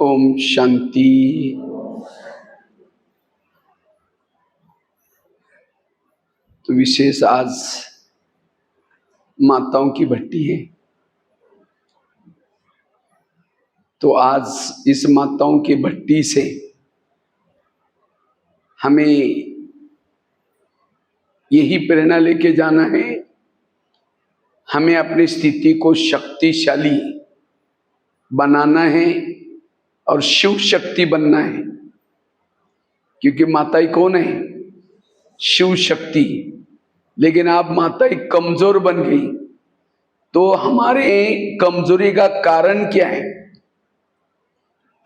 ओम शांति। तो विशेष आज माताओं की भट्टी है। तो आज इस माताओं की भट्टी से हमें यही प्रेरणा लेके जाना है, हमें अपनी स्थिति को शक्तिशाली बनाना है और शिव शक्ति बनना है। क्योंकि माताएं कौन है? शिव शक्ति। लेकिन आप माताएं कमजोर बन गई, तो हमारे कमजोरी का कारण क्या है?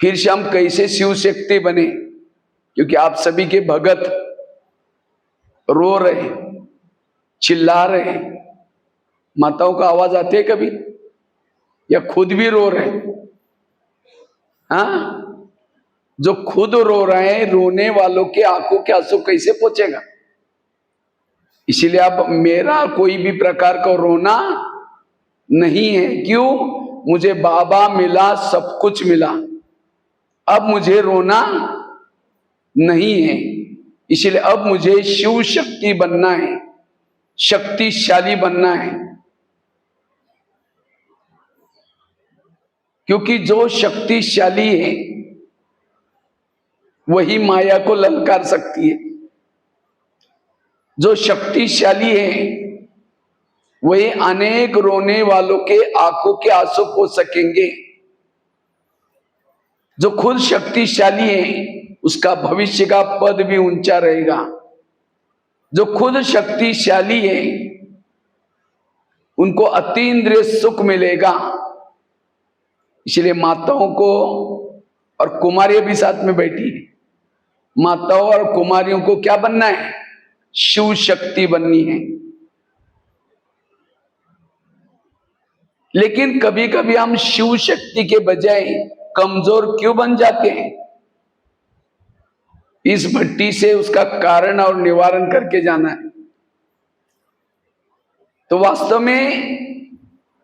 फिर से हम कैसे शिव शक्ति बने? क्योंकि आप सभी के भगत रो रहे, चिल्ला रहे। माताओं का आवाज आते है कभी? या खुद भी रो रहे? हाँ, जो खुद रो रहे हैं, रोने वालों के आंखों के आंसू कैसे पहुंचेगा? इसीलिए अब मेरा कोई भी प्रकार का रोना नहीं है। क्यों? मुझे बाबा मिला, सब कुछ मिला, अब मुझे रोना नहीं है। इसलिए अब मुझे शिव शक्ति बनना है, शक्तिशाली बनना है। क्योंकि जो शक्तिशाली है वही माया को ललकार सकती है। जो शक्तिशाली है वही अनेक रोने वालों के आंखों के आंसू पोंछ सकेंगे। जो खुद शक्तिशाली है उसका भविष्य का पद भी ऊंचा रहेगा। जो खुद शक्तिशाली है उनको अतीन्द्रिय सुख मिलेगा। इसलिए माताओं को, और कुमारियां भी साथ में बैठी है, माताओं और कुमारियों को क्या बनना है? शिव शक्ति बननी है। लेकिन कभी कभी हम शिव शक्ति के बजाय कमजोर क्यों बन जाते हैं? इस भट्टी से उसका कारण और निवारण करके जाना है। तो वास्तव में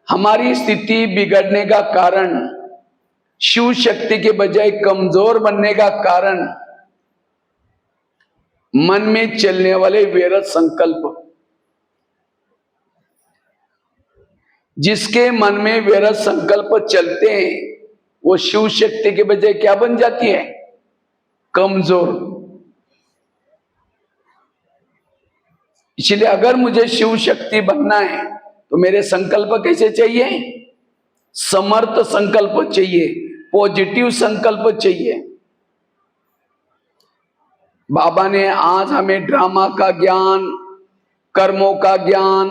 हमारी स्थिति बिगड़ने का कारण, शिव शक्ति के बजाय कमजोर बनने का कारण, मन में चलने वाले व्यर्थ संकल्प। जिसके मन में व्यर्थ संकल्प चलते हैं वो शिव शक्ति के बजाय क्या बन जाती है? कमजोर। इसलिए अगर मुझे शिव शक्ति बनना है तो मेरे संकल्प कैसे चाहिए? समर्थ संकल्प चाहिए, पॉजिटिव संकल्प चाहिए। बाबा ने आज हमें ड्रामा का ज्ञान, कर्मों का ज्ञान,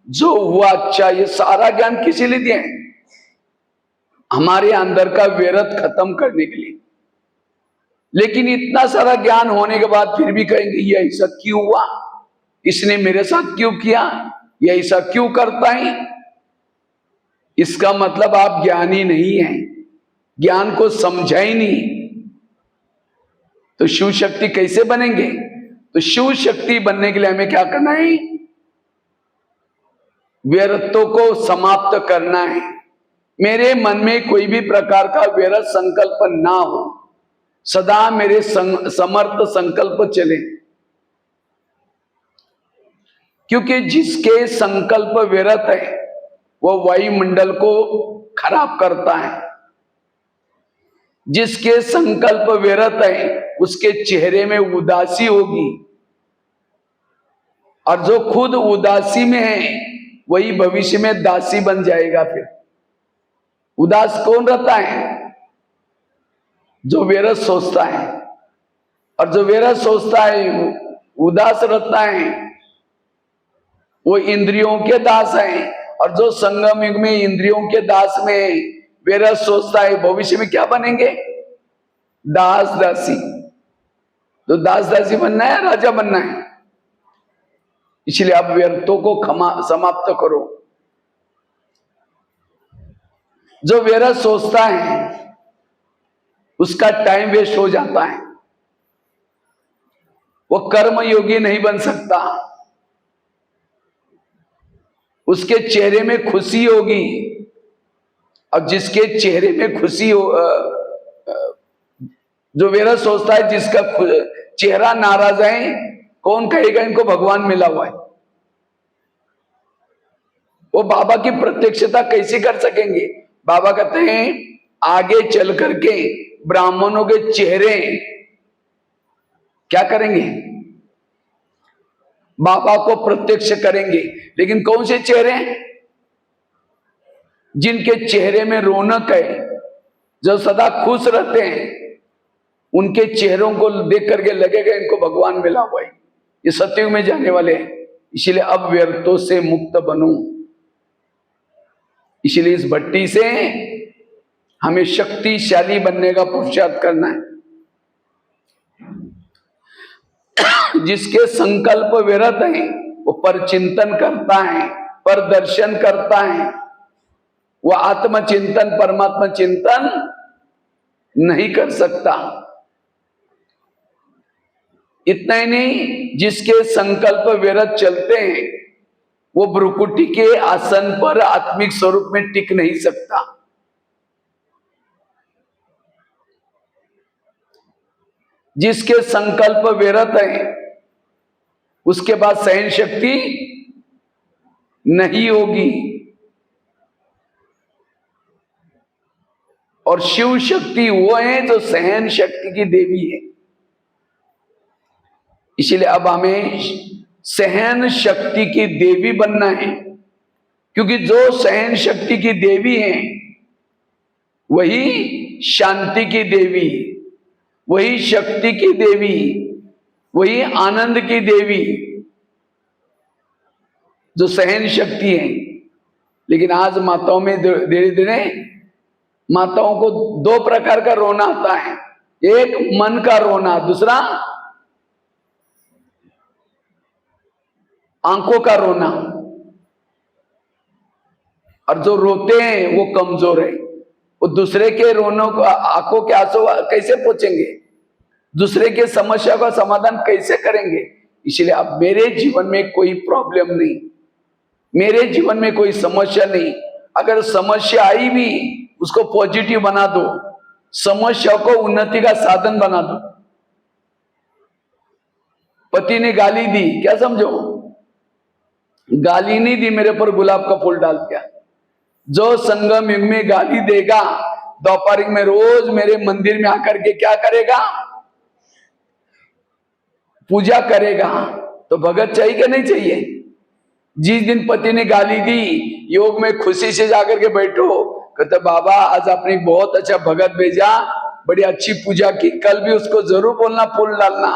जो हुआ अच्छा, ये सारा ज्ञान किसी लिए दिया है? हमारे अंदर का व्यर्थ खत्म करने के लिए। लेकिन इतना सारा ज्ञान होने के बाद फिर भी कहेंगे ये ऐसा क्यों हुआ, इसने मेरे साथ क्यों किया, ये ऐसा क्यों करता है? इसका मतलब आप ज्ञानी नहीं हैं, ज्ञान को समझा ही नहीं। तो शिव शक्ति कैसे बनेंगे? तो शिव शक्ति बनने के लिए हमें क्या करना है? व्यर्थों को समाप्त करना है। मेरे मन में कोई भी प्रकार का व्यर्थ संकल्प ना हो, सदा मेरे समर्थ संकल्प चले। क्योंकि जिसके संकल्प व्यर्थ है वो वायुमंडल को खराब करता है। जिसके संकल्प व्यर्थ है उसके चेहरे में उदासी होगी, और जो खुद उदासी में है वही भविष्य में दासी बन जाएगा। फिर उदास कौन रहता है? जो व्यर्थ सोचता है। और जो व्यर्थ सोचता है उदास रहता है, वो इंद्रियों के दास है। और जो संगम युग में इंद्रियों के दास में व्यर्थ सोचता है, भविष्य में क्या बनेंगे? दास दासी। तो दास दासी बनना है, राजा बनना है। इसलिए आप व्यर्थों को समाप्त करो। जो व्यर्थ सोचता है उसका टाइम वेस्ट हो जाता है, वो कर्म योगी नहीं बन सकता। उसके चेहरे में खुशी होगी, और जिसके चेहरे में खुशी हो, जो वेरस सोचता है जिसका चेहरा नाराज है, कौन कहेगा इनको भगवान मिला हुआ है? वो बाबा की प्रत्यक्षता कैसे कर सकेंगे? बाबा कहते हैं आगे चल करके ब्राह्मणों के चेहरे क्या करेंगे? बाबा को प्रत्यक्ष करेंगे। लेकिन कौन से चेहरे? जिनके चेहरे में रौनक है, जो सदा खुश रहते हैं, उनके चेहरों को देख करके लगेगा इनको भगवान मिला हुआ है, ये सतयुग में जाने वाले हैं। इसलिए अब व्यर्थों से मुक्त बनो। इसलिए इस भट्टी से हमें शक्तिशाली बनने का पुरुषार्थ करना है। जिसके संकल्प विरत है वो पर चिंतन करता है, पर दर्शन करता है, वो आत्मचिंतन परमात्मा चिंतन नहीं कर सकता। इतना ही नहीं, जिसके संकल्प विरत चलते हैं वो भ्रुकुटी के आसन पर आत्मिक स्वरूप में टिक नहीं सकता। जिसके संकल्प विरत है उसके बाद सहन शक्ति नहीं होगी। और शिव शक्ति वो है जो सहन शक्ति की देवी है। इसलिए अब हमें सहन शक्ति की देवी बनना है, क्योंकि जो सहन शक्ति की देवी है वही शांति की देवी, वही शक्ति की देवी, वही आनंद की देवी, जो सहन शक्ति है। लेकिन आज माताओं में धीरे धीरे माताओं को दो प्रकार का रोना आता है। एक मन का रोना, दूसरा आंखों का रोना। और जो रोते हैं वो कमजोर है, वो दूसरे के रोनों को, आंखों के आंसू कैसे पोंछेंगे, दूसरे के समस्या का समाधान कैसे करेंगे? इसलिए अब मेरे जीवन में कोई प्रॉब्लम नहीं, मेरे जीवन में कोई समस्या नहीं। अगर समस्या आई भी उसको पॉजिटिव बना दो, समस्या को उन्नति का साधन बना दो। पति ने गाली दी, क्या समझो? गाली नहीं दी, मेरे पर गुलाब का फूल डाल दिया। जो संगम युग में गाली देगा, दोपहर में रोज मेरे मंदिर में आकर के क्या करेगा? पूजा करेगा। तो भगत चाहिए कि नहीं चाहिए? जिस दिन पति ने गाली दी, योग में खुशी से जाकर के बैठो, कहते बाबा आज आपने बहुत अच्छा भगत भेजा, बड़ी अच्छी पूजा की, कल भी उसको जरूर बोलना फूल डालना।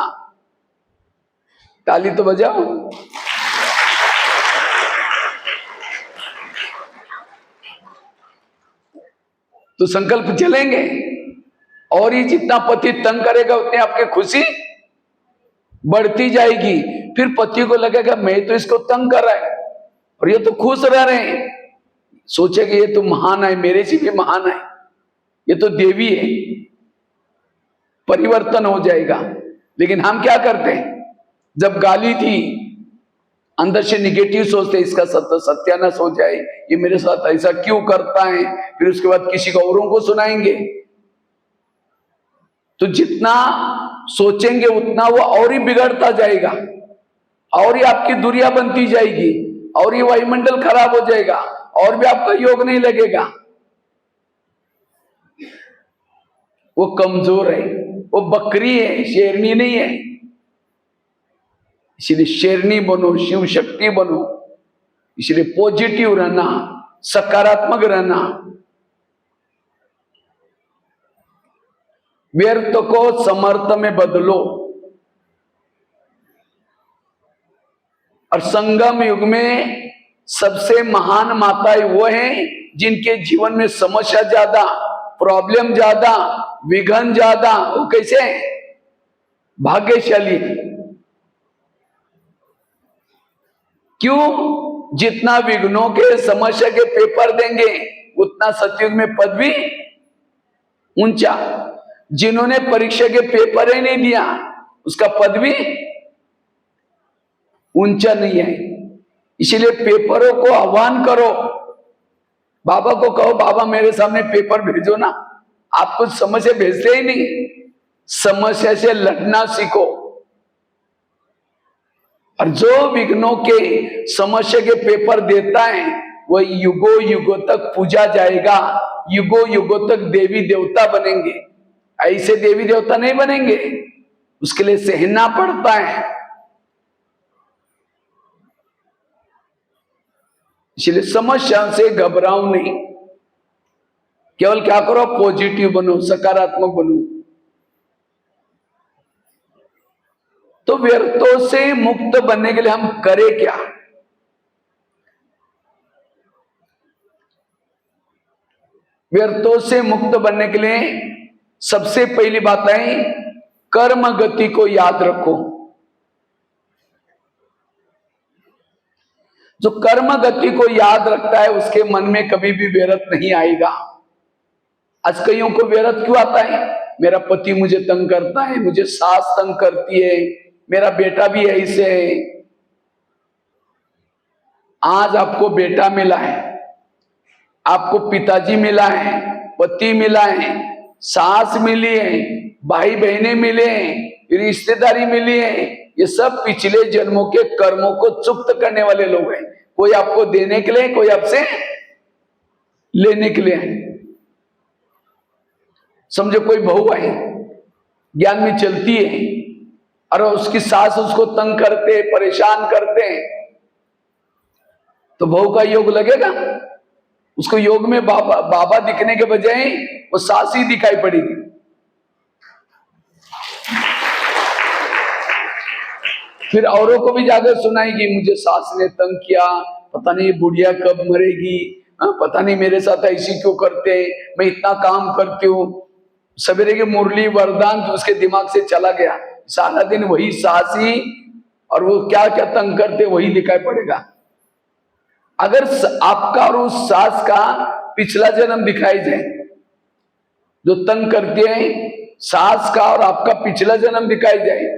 ताली तो बजाओ। तो संकल्प चलेंगे। और ये जितना पति तंग करेगा उतनी आपकी खुशी बढ़ती जाएगी। फिर पति को लगेगा मैं तो इसको तंग कर रहा है और ये तो खुश रह रहे हैं, सोचेगा ये तो महान है, मेरे से भी महान है, ये तो देवी है, परिवर्तन हो जाएगा। लेकिन हम क्या करते हैं? जब गाली थी अंदर से निगेटिव सोचते, इसका सत्यानाश हो जाए, ये मेरे साथ ऐसा क्यों करता है, फिर उसके बाद किसी को औरों को सुनाएंगे। तो जितना सोचेंगे उतना वो और ही बिगड़ता जाएगा, और ही आपकी दूरियां बनती जाएगी, और ये वायुमंडल खराब हो जाएगा, और भी आपका योग नहीं लगेगा। वो कमजोर है, वो बकरी है, शेरनी नहीं है। इसलिए शेरनी बनो, शिव शक्ति बनो। इसलिए पॉजिटिव रहना, सकारात्मक रहना, व्यर्थ को समर्थ में बदलो। और संगम युग में सबसे महान माताएं वो हैं जिनके जीवन में समस्या ज्यादा, प्रॉब्लम ज्यादा, विघ्न ज्यादा। वो कैसे? भाग्यशाली। क्यों? जितना विघ्नों के समस्या के पेपर देंगे उतना सतयुग में पद भी ऊंचा। जिन्होंने परीक्षा के पेपर ही नहीं दिया उसका पद भी ऊंचा नहीं है। इसलिए पेपरों को आह्वान करो, बाबा को कहो बाबा मेरे सामने पेपर भेजो ना। आप कुछ समस्या भेजते ही नहीं, समस्या से लड़ना सीखो। और जो विघ्नों के समस्या के पेपर देता है वह युगों युगों तक पूजा जाएगा, युगों युगों तक देवी देवता बनेंगे। ऐसे देवी देवता नहीं बनेंगे, उसके लिए सहना पड़ता है। इसलिए समस्या से घबराओ नहीं, केवल क्या करो, पॉजिटिव बनो, सकारात्मक बनो। तो व्यर्थों से मुक्त बनने के लिए हम करें क्या? व्यर्थों से मुक्त बनने के लिए सबसे पहली बात है, कर्म गति को याद रखो। जो कर्म गति को याद रखता है उसके मन में कभी भी व्यर्थ नहीं आएगा। आज कईयों को व्यर्थ क्यों आता है? मेरा पति मुझे तंग करता है, मुझे सास तंग करती है, मेरा बेटा भी ऐसे है। आज आपको बेटा मिला है, आपको पिताजी मिला है, पति मिला है, सास मिली है, भाई बहनें मिले हैं, रिश्तेदारी मिली है। ये सब पिछले जन्मों के कर्मों को चुक्त करने वाले लोग हैं। कोई आपको देने के लिए, कोई आपसे लेने के लिए है। समझो कोई बहू है, ज्ञान में चलती है और उसकी सास उसको तंग करते, परेशान करते हैं, तो बहू का योग लगेगा? उसको योग में बाबा दिखने के बजाय वो सास ही दिखाई पड़ेगी। फिर औरों को भी जाकर सुनाएगी, मुझे सास ने तंग किया, पता नहीं बुढ़िया कब मरेगी, पता नहीं मेरे साथ ऐसी क्यों करते हैं, मैं इतना काम करती हूँ। सवेरे की मुरली वरदान तो उसके दिमाग से चला गया, सारा दिन वही सास ही, और वो क्या क्या तंग करते वही दिखाई पड़ेगा। अगर आपका और उस सास का पिछला जन्म दिखाई जाए, जो तंग करते हैं सास का और आपका पिछला जन्म दिखाई जाए,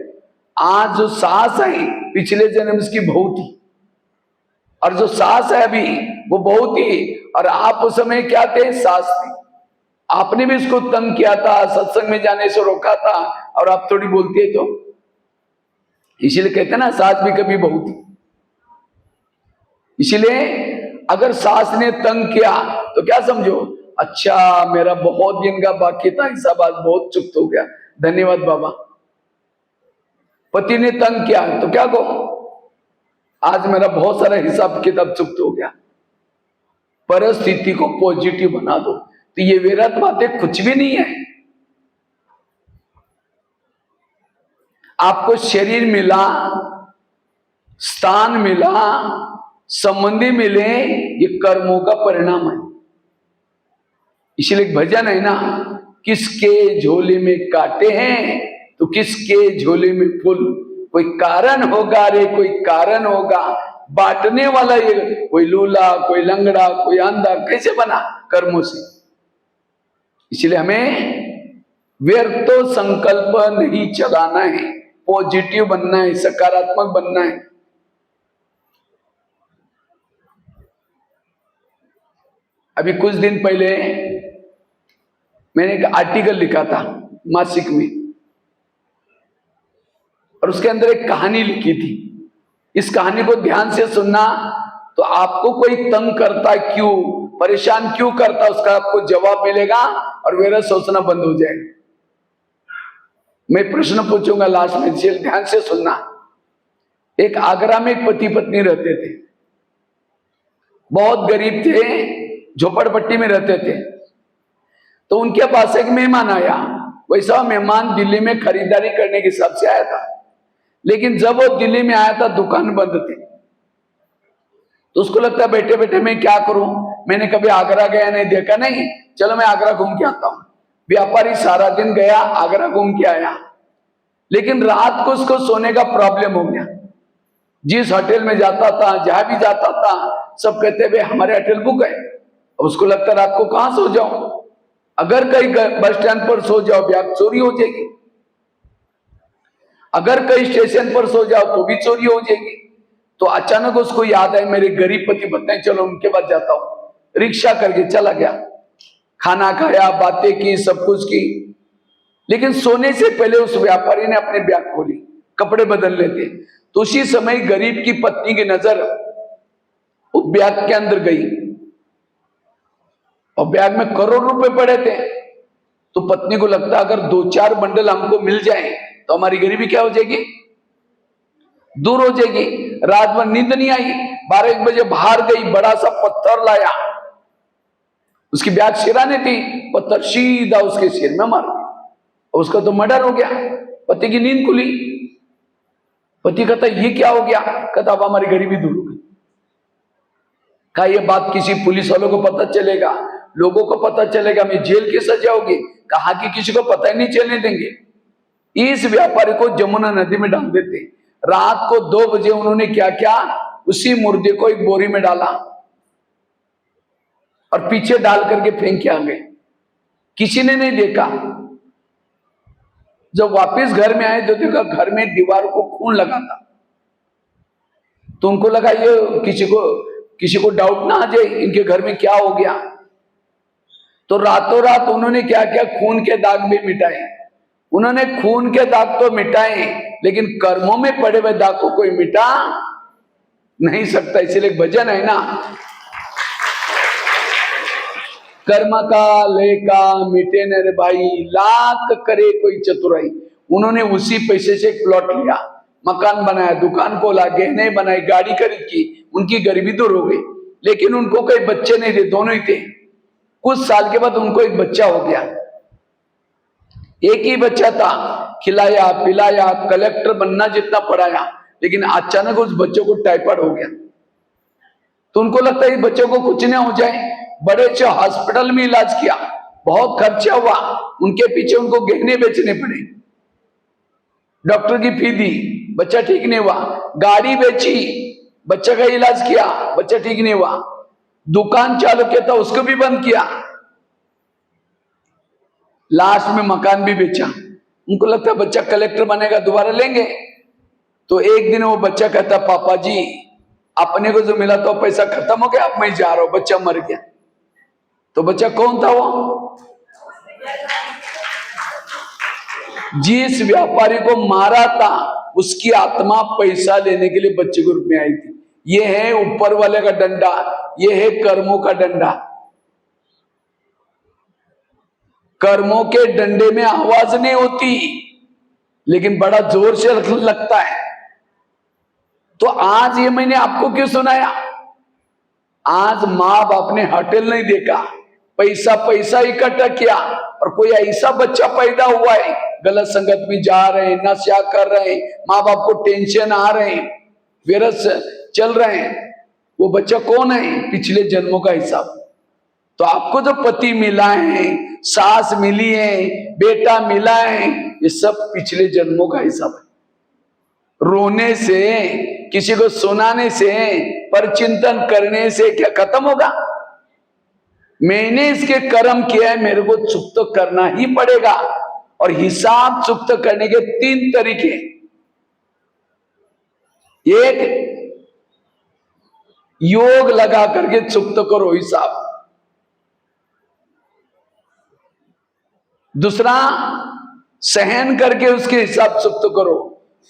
आज जो सास है पिछले जन्म इसकी बहू थी, और जो सास है अभी वो बहू थी, और आप उस समय क्या थे? सास थे। आपने भी इसको तंग किया था, सत्संग में जाने से रोका था, और आप थोड़ी बोलती है तो। इसीलिए कहते हैं ना, सास भी कभी बहू थी। इसलिए अगर सास ने तंग किया तो क्या समझो, अच्छा मेरा बहुत दिन का बाकी था हिसाब, आज बहुत चुप्त हो गया, धन्यवाद बाबा। पति ने तंग किया तो क्या कहो, आज मेरा बहुत सारा हिसाब किताब चुप्त हो गया। परिस्थिति को पॉजिटिव बना दो। तो ये व्यर्थ बातें कुछ भी नहीं है। आपको शरीर मिला, स्थान मिला, संबंधी मिले, ये कर्मों का परिणाम है। इसलिए एक भजन है ना, किसके झोले में कांटे हैं तो किसके झोले में फूल। कोई कारण होगा रे, कोई कारण होगा, बांटने वाला ये, कोई लूला, कोई लंगड़ा, कोई अंधा, कैसे बना? कर्मों से। इसलिए हमें व्यर्थो संकल्प नहीं चलाना है, पॉजिटिव बनना है, सकारात्मक बनना है। अभी कुछ दिन पहले मैंने एक आर्टिकल लिखा था मासिक में, और उसके अंदर एक कहानी लिखी थी। इस कहानी को ध्यान से सुनना तो आपको कोई तंग करता क्यों, परेशान क्यों करता, उसका आपको जवाब मिलेगा और मेरा सोचना बंद हो जाएगा। मैं प्रश्न पूछूंगा लास्ट में, ध्यान से सुनना। एक आगरा में एक पति पत्नी रहते थे, बहुत गरीब थे, झोपड़पट्टी में रहते थे। तो उनके पास एक मेहमान आया। वैसा मेहमान दिल्ली में खरीदारी करने के हिसाब से आया था, लेकिन जब वो दिल्ली में आया था दुकान बंद थी। तो उसको लगता बैठे बैठे मैं क्या करूं, मैंने कभी आगरा गया नहीं, देखा नहीं, चलो मैं आगरा घूम के आता हूं। व्यापारी सारा दिन गया, आगरा घूम के आया, लेकिन रात को उसको सोने का प्रॉब्लम हो गया। जिस होटल में जाता था, जहां भी जाता था, सब कहते भाई हमारे होटल बुक है। उसको लगता रात को कहां सो जाऊं, अगर कहीं बस स्टैंड पर सो जाओ बैग चोरी हो जाएगी, अगर कहीं स्टेशन पर सो जाओ तो भी चोरी हो जाएगी। तो अचानक उसको याद आया, मेरे गरीब पति पत्नी, चलो उनके पास जाता हूं। रिक्शा करके चला गया, खाना खाया, बातें की, सब कुछ की, लेकिन सोने से पहले उस व्यापारी ने अपने बैग खोली, कपड़े बदल लेते। तो उसी समय गरीब की पत्नी की नजर उस बैग के अंदर गई और बैग में करोड़ रुपए पड़े थे। तो पत्नी को लगता अगर 2-4 बंडल हमको मिल जाए तो हमारी गरीबी क्या हो जाएगी, दूर हो जाएगी। रात भर नींद नहीं आई, 12-1 बजे बाहर गई, बड़ा सा पत्थर लाया, उसकी बैग सिराने थी, पत्थर सीधा उसके सिर में मार दिया, उसका तो मर्डर हो गया। पति की नींद खुली, पति कहता ये क्या हो गया, कहता अब हमारी गरीबी दूर हो गई। कहा ये बात किसी पुलिस वालों को पता चलेगा, लोगों को पता चलेगा, हमें जेल की सजा होगी। कहा कि किसी को पता ही नहीं चलने देंगे। इस व्यापारी को जमुना नदी में डाल देते। रात को 2 बजे उन्होंने क्या किया, उसी मुर्दे को एक बोरी में डाला और पीछे डाल करके फेंक के आ गए। किसी ने नहीं देखा। जब वापस घर में आए तो देखा घर में दीवार को खून लगा था। तो उनको लगा ये किसी को डाउट ना आ जाए इनके घर में क्या हो गया। तो रातों रात उन्होंने क्या किया, खून के दाग भी मिटाए। उन्होंने खून के दाग तो मिटाए, लेकिन कर्मों में पड़े हुए दाग को कोई मिटा नहीं सकता। इसलिए भजन है ना, कर्म का लेका मिटे न रे भाई, लाख करे कोई चतुराई। उन्होंने उसी पैसे से एक प्लॉट लिया, मकान बनाया, दुकान खोला, गहने बनाए, गाड़ी खरीद की, उनकी गरीबी दूर हो गई। लेकिन उनको कोई बच्चे नहीं थे, दोनों ही थे। कुछ साल के बाद उनको एक बच्चा हो गया, एक ही बच्चा था। खिलाया पिलाया, कलेक्टर बनना जितना पढ़ाया, लेकिन अचानक उस बच्चों को टाइफाइड हो गया। तो उनको लगता है बच्चों को कुछ ना हो जाए। बड़े अच्छे हॉस्पिटल में इलाज किया, बहुत खर्चा हुआ, उनके पीछे उनको गहने बेचने पड़े, डॉक्टर की फी दी, बच्चा ठीक नहीं हुआ। गाड़ी बेची, बच्चे का इलाज किया, बच्चा ठीक नहीं हुआ। दुकान चालू किया था, उसको भी बंद किया। लास्ट में मकान भी बेचा। उनको लगता है बच्चा कलेक्टर बनेगा, दोबारा लेंगे। तो एक दिन वो बच्चा कहता पापा जी अपने को जो मिला तो पैसा खत्म हो गया, अब मैं जा रहा हूं, बच्चा मर गया। तो बच्चा कौन था वो, जिस व्यापारी को मारा था उसकी आत्मा पैसा लेने के लिए बच्चे के रूप में आई थी। ये है ऊपर वाले का डंडा, ये है कर्मों का डंडा। कर्मों के डंडे में आवाज नहीं होती, लेकिन बड़ा जोर से लगता है। तो आज ये मैंने आपको क्यों सुनाया, आज माँ बाप ने होटल नहीं देखा, पैसा इकट्ठा किया, और कोई ऐसा बच्चा पैदा हुआ है गलत संगत में जा रहे हैं, नशा कर रहे हैं, माँ बाप को टेंशन आ रहे हैं, विरस चल रहे हैं। वो बच्चा कौन है, पिछले जन्मों का हिसाब। तो आपको जो पति मिला है, सास मिली है, बेटा मिला है, ये सब पिछले जन्मों का हिसाब है। रोने से, किसी को सुनाने से, परचिंतन करने से क्या खत्म होगा। मैंने इसके कर्म किया है, मेरे को चुक्त करना ही पड़ेगा। और हिसाब चुक्त करने के 3 तरीके। एक, योग लगा करके चुक्त करो हिसाब। दूसरा, सहन करके उसके हिसाब चुक्त करो।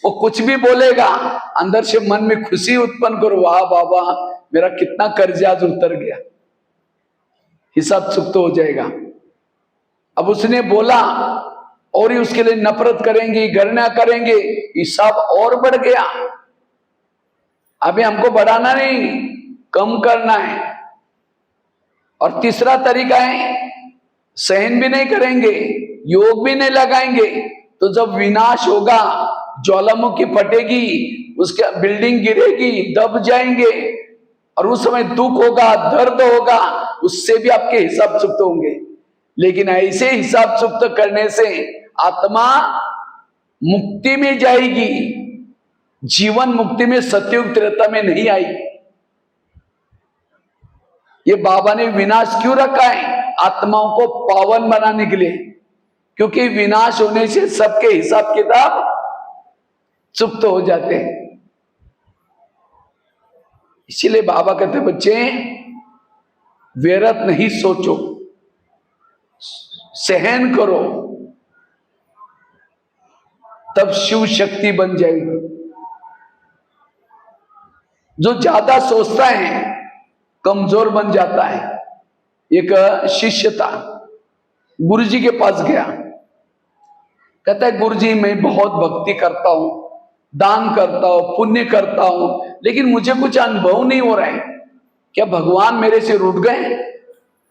वो कुछ भी बोलेगा, अंदर से मन में खुशी उत्पन्न करो, वाह बाबा मेरा कितना कर्जा आज उतर गया, हिसाब चुक्त हो जाएगा। अब उसने बोला और ही उसके लिए नफरत करेंगे, घृणा करेंगे, हिसाब और बढ़ गया। अभी हमको बढ़ाना नहीं, कम करना है। और तीसरा तरीका है, सहन भी नहीं करेंगे, योग भी नहीं लगाएंगे, तो जब विनाश होगा, ज्वालामुखी फटेगी, उसके बिल्डिंग गिरेगी, दब जाएंगे, और उस समय दुख होगा, दर्द होगा, उससे भी आपके हिसाब चुक्त होंगे। लेकिन ऐसे हिसाब चुक्त करने से आत्मा मुक्ति में जाएगी, जीवन मुक्ति में, सतयुग त्रेता में नहीं आएगी। ये बाबा ने विनाश क्यों रखा है, आत्माओं को पावन बनाने के लिए। क्योंकि विनाश होने से सबके हिसाब किताब चुप्त हो जाते हैं। इसीलिए बाबा कहते बच्चे व्यर्थ नहीं सोचो, सहन करो, तब शिव शक्ति बन जाएगी। जो ज्यादा सोचता है कमजोर बन जाता है। एक शिष्य था, गुरु जी के पास गया, कहता है गुरु जी मैं बहुत भक्ति करता हूं, दान करता हूं, पुण्य करता हूं, लेकिन मुझे कुछ अनुभव नहीं हो रहा है, क्या भगवान मेरे से रूठ गए?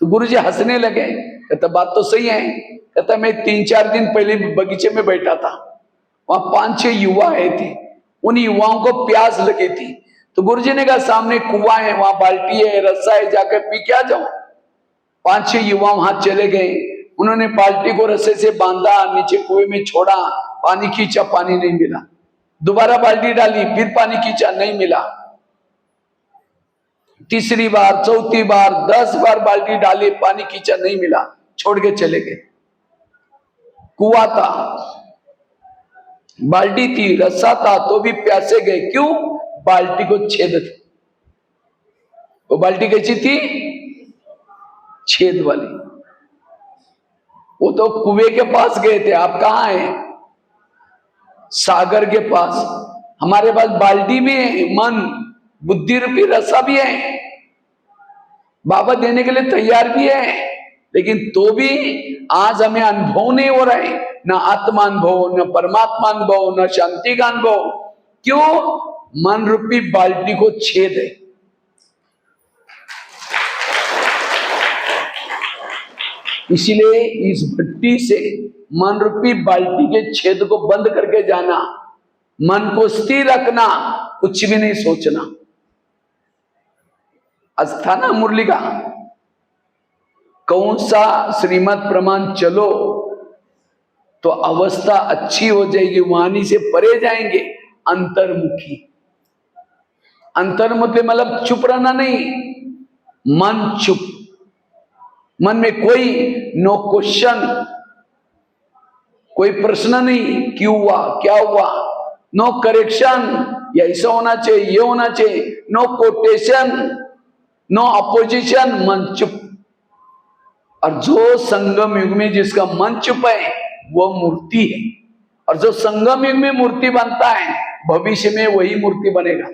तो गुरु जी हंसने लगे, कहता बात तो सही है। कहता मैं 3-4 दिन पहले बगीचे में बैठा था, वहां 5-6 युवा आए थे, उन युवाओं को प्यास लगी थी, तो गुरुजी ने कहा सामने कुआं है, वहां बाल्टी है, रस्सा है, जाकर पी के आ जाओ। 5-6 युवा वहां चले गए, उन्होंने बाल्टी को रस्से से बांधा, नीचे कुएं में छोड़ा, पानी खींचा, पानी नहीं मिला। दोबारा बाल्टी डाली, फिर पानी खींचा, नहीं मिला। तीसरी बार, चौथी बार, 10 बार बाल्टी डाली, पानी खींचा, नहीं मिला, छोड़ के चले गए। कुआं था, बाल्टी थी, रस्सा था, तो भी प्यासे गए। क्यों? बाल्टी को छेद थी। वो बाल्टी कैसी थी? छेद वाली। वो तो कुएं के पास गए थे, आप कहां हैं? सागर के पास। हमारे पास बाल्टी भी है, मन बुद्धि रूपी रस्सा भी है, बाबा देने के लिए तैयार भी है, लेकिन तो भी आज हमें अनुभव नहीं हो रहा है, न आत्मा अनुभव, न परमात्मा अनुभव, न शांति का अनुभव। क्यों? मन रूपी बाल्टी को छेद है। इसलिए इस भट्टी से मन रूपी बाल्टी के छेद को बंद करके जाना, मन को स्थिर रखना, कुछ भी नहीं सोचना। आज था ना मुरली का, कौन सा श्रीमद प्रमाण चलो तो अवस्था अच्छी हो जाएगी, वाणी से परे जाएंगे। अंतर्मुखी, अंतर्मुखी मतलब चुप रहना नहीं, मन चुप, मन में कोई नो क्वेश्चन, कोई प्रश्न नहीं, क्यों हुआ, क्या हुआ, नो करेक्शन, ये ऐसा होना चाहिए, ये होना चाहिए, नो कोटेशन, नो अपोजिशन, मन चुप। और जो संगम युग में जिसका मन चुप है वो मूर्ति है, और जो संगम युग में मूर्ति बनता है भविष्य में वही मूर्ति बनेगा।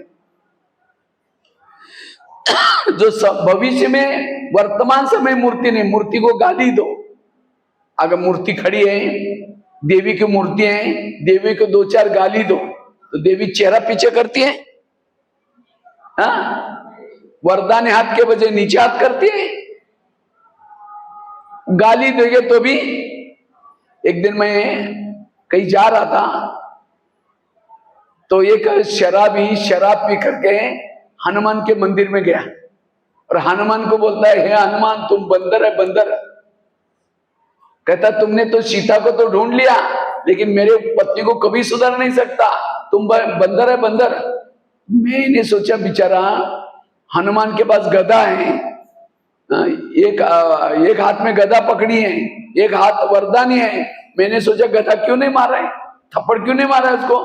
जो भविष्य में, वर्तमान समय मूर्ति नहीं, मूर्ति को गाली दो। अगर मूर्ति खड़ी है, देवी की मूर्ति है, देवी को 2-4 गाली दो तो देवी चेहरा पीछे करती है, हाँ? वरदान हाथ के बजाय नीचे हाथ करती है। गाली देंगे तो भी। एक दिन मैं कहीं जा रहा था तो एक शराबी शराब पी करके हनुमान के मंदिर में गया और हनुमान को बोलता है, हे हनुमान तुम बंदर है, बंदर। कहता तुमने तो सीता को तो ढूंढ लिया लेकिन मेरे पत्नी को कभी सुधर नहीं सकता, तुम बंदर है, बंदर। मैंने सोचा बेचारा हनुमान के पास गदा है, एक हाथ में गदा पकड़ी है, एक हाथ वरदानी है। मैंने सोचा गदा क्यों नहीं मारा है, थप्पड़ क्यों नहीं मारा है उसको।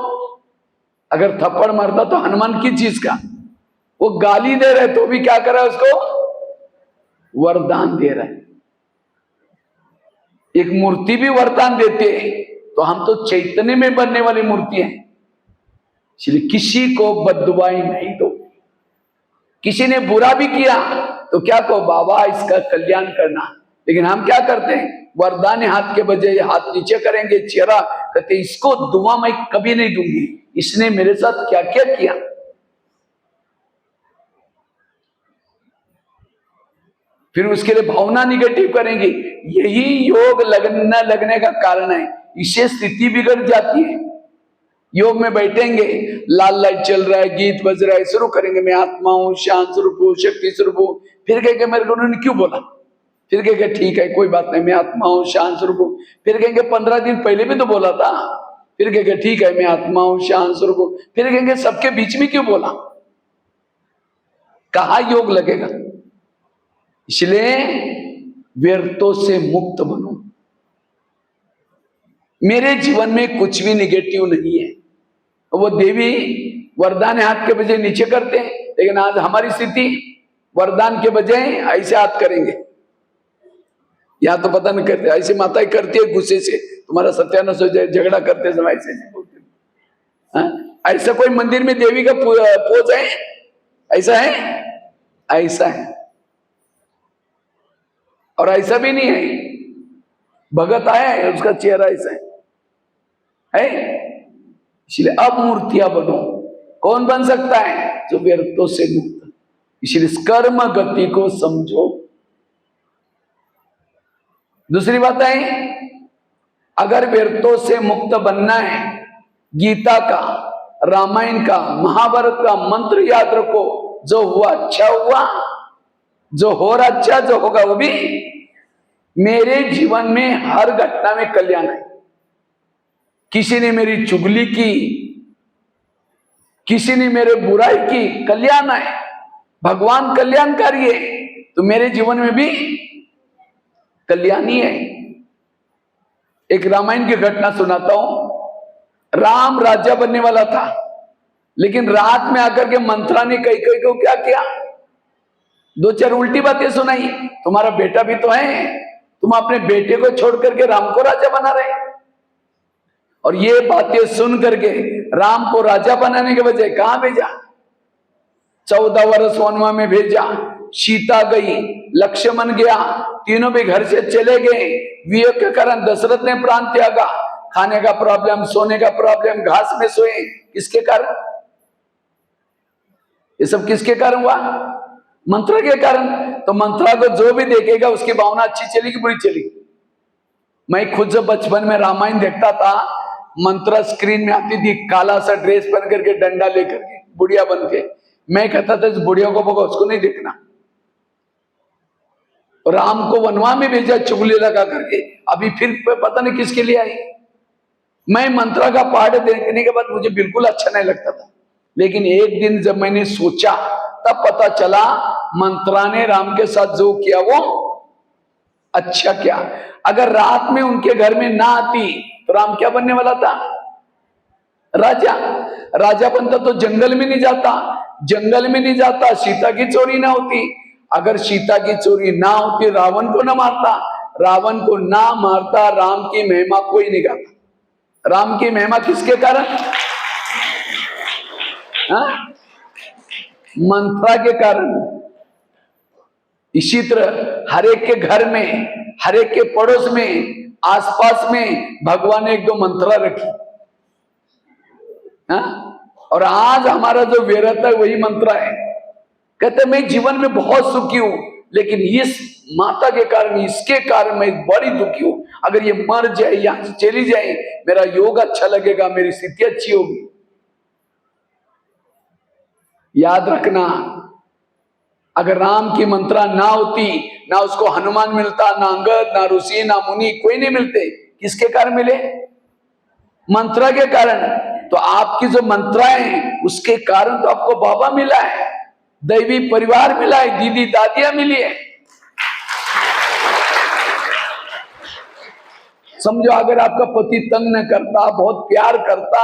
अगर थप्पड़ मारता तो हनुमान की चीज का, वो गाली दे रहे तो भी क्या कर रहा है, उसको वरदान दे रहा है। एक मूर्ति भी वरदान देते हैं तो हम तो चैतन्य में बनने वाली मूर्ति है। इसलिए किसी को बददुआई नहीं दो। किसी ने बुरा भी किया तो क्या कहो, बाबा इसका कल्याण करना। लेकिन हम क्या करते हैं, वरदान हाथ के बजाय हाथ नीचे करेंगे, चेहरा कहते इसको दुआ मैं कभी नहीं दूंगी, इसने मेरे साथ क्या क्या किया। फिर उसके लिए भावना निगेटिव करेंगे। यही योग लगने का कारण है, इससे स्थिति बिगड़ जाती है। योग में बैठेंगे, लाल लाइट चल रहा है, गीत बज रहा है, शुरू करेंगे मैं आत्मा हूं, शांत स्वरूप हूं, शक्ति स्वरूप हूं। फिर कहेंगे मेरे को उन्होंने क्यों बोला, फिर कहेंगे ठीक है कोई बात नहीं, मैं आत्मा हूं, शांत स्वरूप हूं। फिर कहेंगे 15 दिन पहले भी तो बोला था। फिर कहेंगे ठीक है मैं आत्मा हूं, शांत स्वरूप हूं। फिर कहेंगे सबके बीच में क्यों बोला, कहा योग लगेगा। इसलिए व्यर्थों से मुक्त बनो। मेरे जीवन में कुछ भी निगेटिव नहीं है। वो देवी वरदान हाथ के बजाय नीचे करते हैं, लेकिन आज हमारी स्थिति वरदान के बजाय ऐसे हाथ करेंगे, या तो पता नहीं करते, ऐसे माताएं करती है गुस्से से, तुम्हारा सत्यानाश हो जाए, झगड़ा करते समय ऐसे बोलते। ऐसा कोई मंदिर में देवी का पोज है? ऐसा है? ऐसा है। और ऐसा भी नहीं है, भगत आया है उसका चेहरा ऐसा है। इसलिए अब मूर्तियां बनो। कौन बन सकता है? जो व्यर्थों से मुक्त। इसलिए कर्म गति को समझो। दूसरी बात है, अगर व्यर्थों से मुक्त बनना है, गीता का, रामायण का, महाभारत का मंत्र याद रखो। जो हुआ अच्छा हुआ, जो हो रहा अच्छा, जो होगा वो भी। मेरे जीवन में हर घटना में कल्याण है। किसी ने मेरी चुगली की, किसी ने मेरे बुराई की, कल्याण है। भगवान कल्याणकारी है, तो मेरे जीवन में भी कल्याण ही है। एक रामायण की घटना सुनाता हूं। राम राजा बनने वाला था, लेकिन रात में आकर के मंत्रा ने कई को क्या किया? दो चार उल्टी बातें सुनाई। तुम्हारा बेटा भी तो है, तुम अपने बेटे को छोड़ करके राम को राजा बना रहे। और ये बातें सुन करके राम को राजा बनाने के बजाय कहां भेजा? 14 वर्ष वनवा में भेजा। सीता गई, लक्ष्मण गया, तीनों भी घर से चले गए। वियोग के कारण दशरथ ने प्राण त्यागा। खाने का प्रॉब्लम, सोने का प्रॉब्लम, घास में सोए। किसके कारण? ये सब किसके कारण हुआ? मंत्रा के कारण। तो मंत्रा को जो भी देखेगा उसकी भावना अच्छी चली कि बुरी चली? मैं खुद जब बचपन में रामायण देखता था, मंत्रा स्क्रीन में आती थी, काला सा ड्रेस पहन करके, डंडा लेकर के, बुढ़िया बन के। मैं कहता था इस बुढ़िया को भगो, उसको नहीं देखना। राम को वनवा में भेजा चुगली लगा करके, अभी फिर पता नहीं किसके लिए आई। मैं मंत्रा का पाठ देखने के बाद मुझे बिल्कुल अच्छा नहीं लगता था, लेकिन एक दिन जब मैंने सोचा तब पता चला मंत्रा ने राम के साथ जो किया वो अच्छा क्या। अगर रात में उनके घर में ना आती तो राम क्या बनने वाला था? राजा। राजा बनता तो जंगल में नहीं जाता, जंगल में नहीं जाता सीता की चोरी ना होती, अगर सीता की चोरी ना होती रावण को ना मारता, रावण को ना मारता, राम की महिमा कोई नहीं गाता। राम की महिमा किसके कारण? मंत्रा के कारण। इसी तरह हर एक के घर में, हर एक के पड़ोस में, आसपास में भगवान ने एक दो मंत्रा रखी। और आज हमारा जो व्यर्थ है वही मंत्रा है। कहते मैं जीवन में बहुत सुखी हूं, लेकिन इस माता के कारण, इसके कारण मैं बड़ी दुखी हूं। अगर ये मर जाए या चली जाए, मेरा योग अच्छा लगेगा, मेरी स्थिति अच्छी होगी। याद रखना, अगर राम की मंत्रा ना होती, ना उसको हनुमान मिलता, ना अंगद, ना ऋषि, ना मुनि, कोई नहीं मिलते। किसके कारण मिले? मंत्रा के कारण। तो आपकी जो मंत्रा है उसके कारण तो आपको बाबा मिला है, दैवी परिवार मिला है, दीदी दादियां मिली है। समझो अगर आपका पति तंग न करता, बहुत प्यार करता,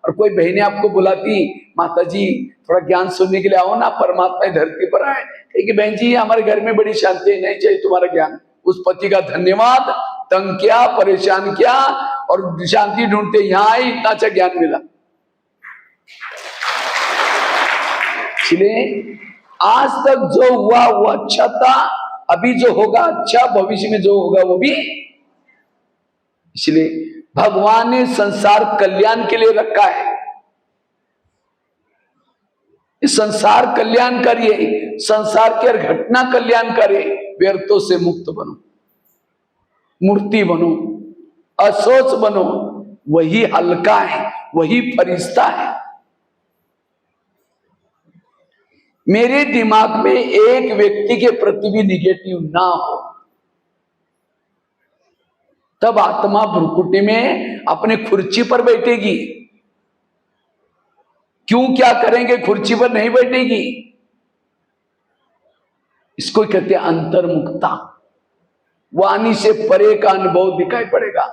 और कोई बहनें आपको बुलाती, माता जी थोड़ा ज्ञान सुनने के लिए आओ ना, परमात्मा धरती पर आए, क्योंकि बहन जी हमारे घर में बड़ी शांति, नहीं चाहिए तुम्हारा ज्ञान। उस पति का धन्यवाद, तंग किया, परेशान किया, और शांति ढूंढते यहां आई, इतना अच्छा ज्ञान मिला। इसलिए आज तक जो हुआ वो अच्छा था, अभी जो होगा अच्छा, भविष्य में जो होगा वो भी। इसलिए भगवान ने संसार कल्याण के लिए रखा है। इस संसार कल्याणकारी है, संसार की हर घटना कल्याणकारी है। व्यर्थों से मुक्त बनो, मूर्ति बनो, असोच बनो, वही हल्का है, वही फरिश्ता है। मेरे दिमाग में एक व्यक्ति के प्रति भी निगेटिव ना हो, तब आत्मा भ्रुकुटी में अपने खुर्ची पर बैठेगी। क्यों क्या करेंगे, खुर्ची पर नहीं बैठेगी। इसको कहते हैं अंतर्मुखता। वाणी से परे का अनुभव दिखाई पड़ेगा।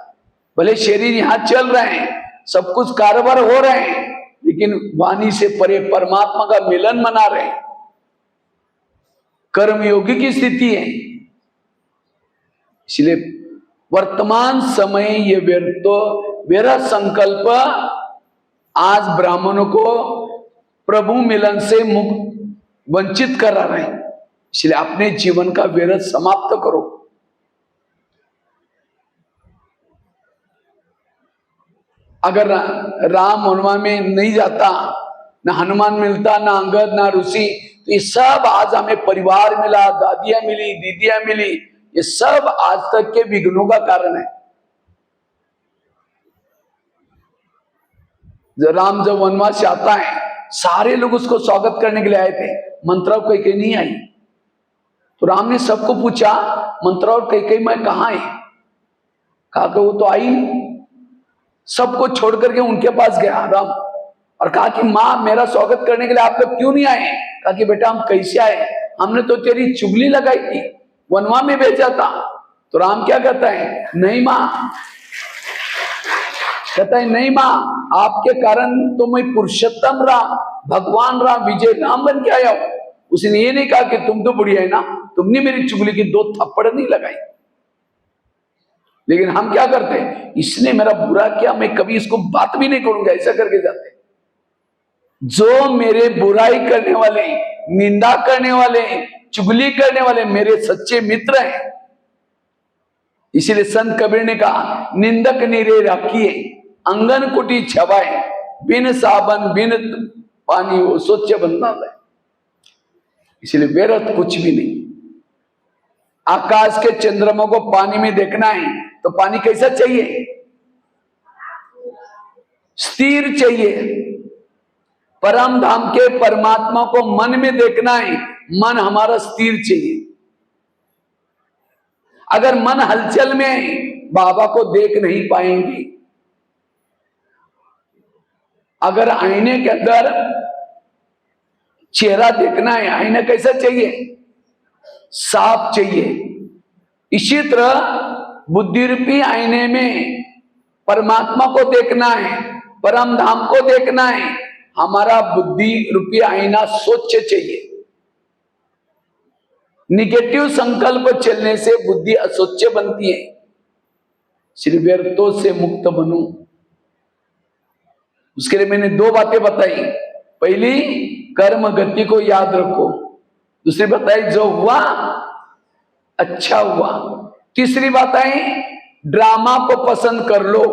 भले शरीर यहां चल रहे हैं, सब कुछ कारोबार हो रहे हैं, लेकिन वाणी से परे परमात्मा का मिलन मना रहे हैं। कर्मयोगी की स्थिति है। इसलिए वर्तमान समय ये व्यर्थ संकल्प आज ब्राह्मणों को प्रभु मिलन से मुक्त वंचित करा रहे हैं। इसलिए अपने जीवन का व्यर्थ समाप्त करो। अगर राम हनुमान में नहीं जाता, ना हनुमान मिलता, ना अंगद, ना ऋषि, तो ये सब आज हमें परिवार मिला, दादियां मिली, दीदियां मिली, ये सब आज तक के विघ्नों का कारण है। राम जब वनवास से आता है, सारे लोग उसको स्वागत करने के लिए आए थे, मंत्रा और कैकेयी नहीं आई। तो राम ने सबको पूछा, मंत्रा और कैकेयी मैं कहाँ है? कहा कि वो तो आई। सबको छोड़ करके उनके पास गया राम और कहा कि माँ, मेरा स्वागत करने के लिए आप लोग क्यों नहीं आए? कहा कि बेटा, हम कैसे आए? हमने तो तेरी चुगली लगाई थी, वनवा में भेजा था। तो राम क्या कहता है? नहीं माँ, कहता है नहीं माँ, आपके कारण तो मैं पुरुषोत्तम राम, भगवान राम, विजय राम बन के आया हूं। उसने ये नहीं कहा कि तुम तो बुढ़िया है ना, तुमने मेरी चुगली की 2 थप्पड़ नहीं लगाई। लेकिन हम क्या करते हैं? इसने मेरा बुरा किया, मैं कभी इसको बात भी नहीं करूंगा, ऐसा करके जाते। जो मेरे बुराई करने वाले, निंदा करने वाले, चुगली करने वाले मेरे सच्चे मित्र हैं। इसीलिए संत कबीर ने कहा, निंदक निरे राखिए, अंगन कुटी छवाए, बिन साबन बिन पानी वो स्वच्छ बंदा है। इसलिए व्यर्थ कुछ भी नहीं। आकाश के चंद्रमा को पानी में देखना है तो पानी कैसा चाहिए? स्थिर चाहिए। परम धाम के परमात्मा को मन में देखना है, मन हमारा स्थिर चाहिए। अगर मन हलचल में है, बाबा को देख नहीं पाएंगे। अगर आईने के अंदर चेहरा देखना है, आईना कैसा चाहिए? साफ चाहिए। इसी तरह बुद्धि रूपी आईने में परमात्मा को देखना है, परम धाम को देखना है, हमारा बुद्धि रूपी आईना स्वच्छ चाहिए। निगेटिव संकल्प चलने से बुद्धि अस्वच्छ बनती है। सिर्फ व्यर्थों से मुक्त बनूं, उसके लिए मैंने 2 बातें बताई। पहली, कर्म गति को याद रखो। दूसरी बताई, जो हुआ अच्छा हुआ। तीसरी बात आई, ड्रामा को पसंद कर लो।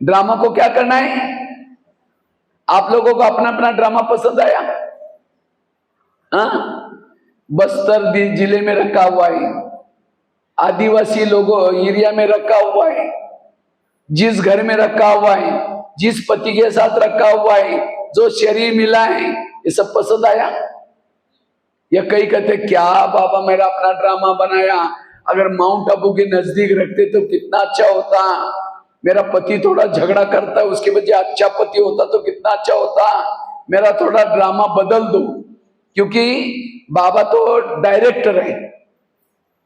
ड्रामा को क्या करना है? आप लोगों को अपना अपना ड्रामा पसंद आया? बस्तर जिले में रखा हुआ है, आदिवासी लोगों एरिया में रखा हुआ है, जिस घर में रखा हुआ है, जिस पति के साथ रखा हुआ है, जो शरीर मिला है, ये सब पसंद आया? या कई कहते क्या बाबा मेरा अपना ड्रामा बनाया, अगर माउंट आबू के नजदीक रखते तो कितना अच्छा होता, मेरा पति थोड़ा झगड़ा करता है, उसके बजाय अच्छा पति होता तो कितना अच्छा होता, मेरा थोड़ा ड्रामा बदल दो। क्योंकि बाबा तो डायरेक्टर है,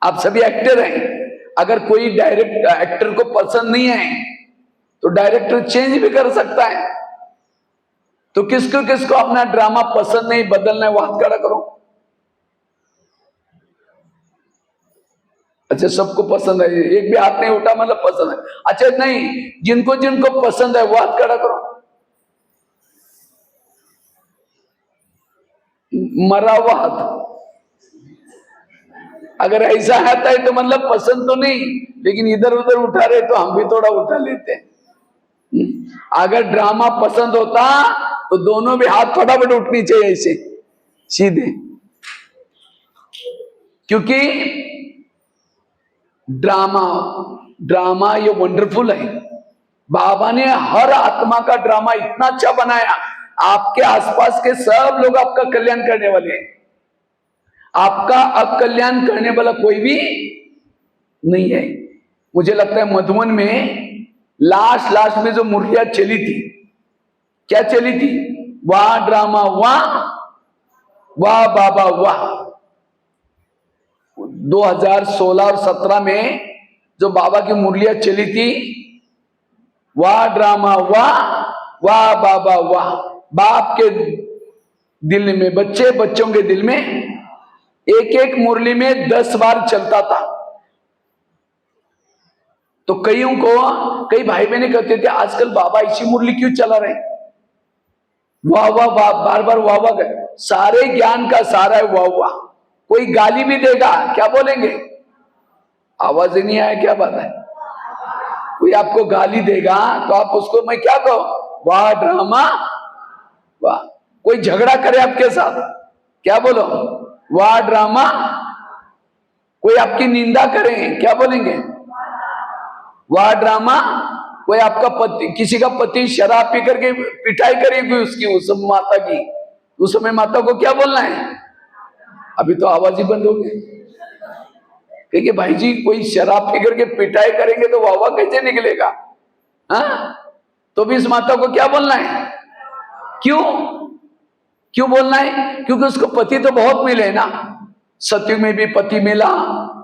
आप सभी एक्टर हैं। अगर कोई डायरेक्ट एक्टर को पसंद नहीं है तो डायरेक्टर चेंज भी कर सकता है। तो किसको किसको अपना ड्रामा पसंद नहीं, बदलना है, वो हाथ खड़ा करो। अच्छा, सबको पसंद है, एक भी हाथ नहीं उठा मतलब पसंद है। अच्छा नहीं, जिनको जिनको पसंद है वो हाथ खड़ा करो। मरा हुआ हाथ। अगर ऐसा आता है तो मतलब पसंद तो नहीं, लेकिन इधर उधर उठा रहे तो हम भी थोड़ा उठा लेते हैं। अगर ड्रामा पसंद होता तो दोनों भी हाथ फटाफट उठनी चाहिए ऐसे सीधे। क्योंकि ड्रामा ये वंडरफुल है। बाबा ने हर आत्मा का ड्रामा इतना अच्छा बनाया, आपके आसपास के सब लोग आपका कल्याण करने वाले हैं। आपका अकल्याण करने वाला कोई भी नहीं है। मुझे लगता है मधुबन में लास्ट में जो मुरलियां चली थी, क्या चली थी? वाह ड्रामा वाह, वाह बाबा वाह। 2016 और 17 में जो बाबा की मुरलियां चली थी, वाह ड्रामा वाह, वाह बाबा वाह। बाप के दिल में, बच्चों के दिल में एक मुरली में 10 बार चलता था। तो कई भाई बहने कहते थे आजकल बाबा इसी मुरली क्यों चला रहे, वाह वाह वाह, बार बार वाह वाह कर, सारे ज्ञान का सारा है वाह वाह। कोई गाली भी देगा क्या बोलेंगे, आवाज ही नहीं आया, क्या बात है। कोई आपको गाली देगा तो आप उसको मैं क्या कहूं, वाह ड्रामा वाह। कोई झगड़ा करे आपके साथ क्या बोलो, वाह ड्रामा। कोई आपकी निंदा करे क्या बोलेंगे, वाह ड्रामा। कोई आपका पति, किसी का पति शराब पी करके पिटाई करेगी उसकी, उस माता की, उस समय माता को क्या बोलना है। अभी तो आवाज ही बंद हो गई, क्योंकि भाई जी कोई शराब पी करके पिटाई करेंगे तो वाह वाह कैसे निकलेगा। हाँ, तो भी इस माता को क्या बोलना है, क्यों क्यों बोलना है, क्योंकि उसको पति तो बहुत मिले ना। सतयुग में भी पति मिला,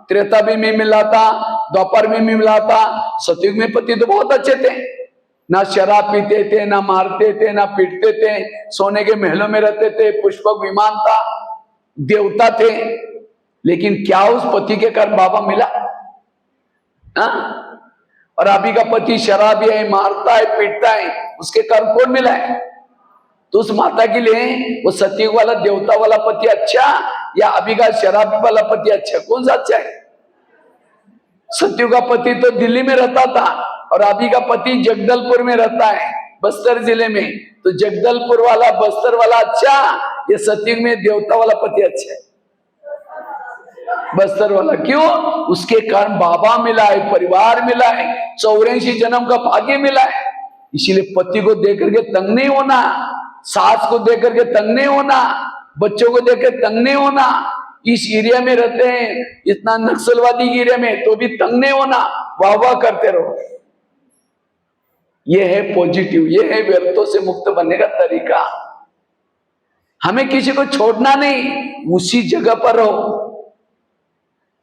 त्रेता में मिला था, द्वापर में भी मिला था। सतयुग में पति तो बहुत अच्छे थे, ना शराब पीते थे, ना मारते थे, ना पीटते थे, सोने के महलों में रहते थे, पुष्पक विमान था, देवता थे। लेकिन क्या उस पति के कारण बाबा मिला। और अभी का पति शराबी है, मारता है, पीटता है, उसके कारण कौन मिला है। तो उस माता के लिए वो सतयुग वाला देवता वाला पति अच्छा या अभी का शराबी वाला पति अच्छा, कौन सा अच्छा है। सतयुग का पति तो दिल्ली में रहता था और अभी का पति जगदलपुर में रहता है, बस्तर जिले में। तो जगदलपुर वाला बस्तर वाला अच्छा या सतयुग में देवता वाला पति अच्छा है, बस्तर वाला। क्यों, उसके कारण बाबा मिला है, परिवार मिला है, 84 जन्म का भाग्य मिला है। इसीलिए पति को देख करके तंग नहीं होना, सास को देख करके तंग नहीं होना, बच्चों को देख कर तंग नहीं होना। इस एरिया में रहते हैं, इतना नक्सलवादी एरिया में, तो भी तंग नहीं होना, वाह वाह करते रहो। ये है पॉजिटिव, ये है व्यर्थों से मुक्त बनने का तरीका। हमें किसी को छोड़ना नहीं, उसी जगह पर रहो,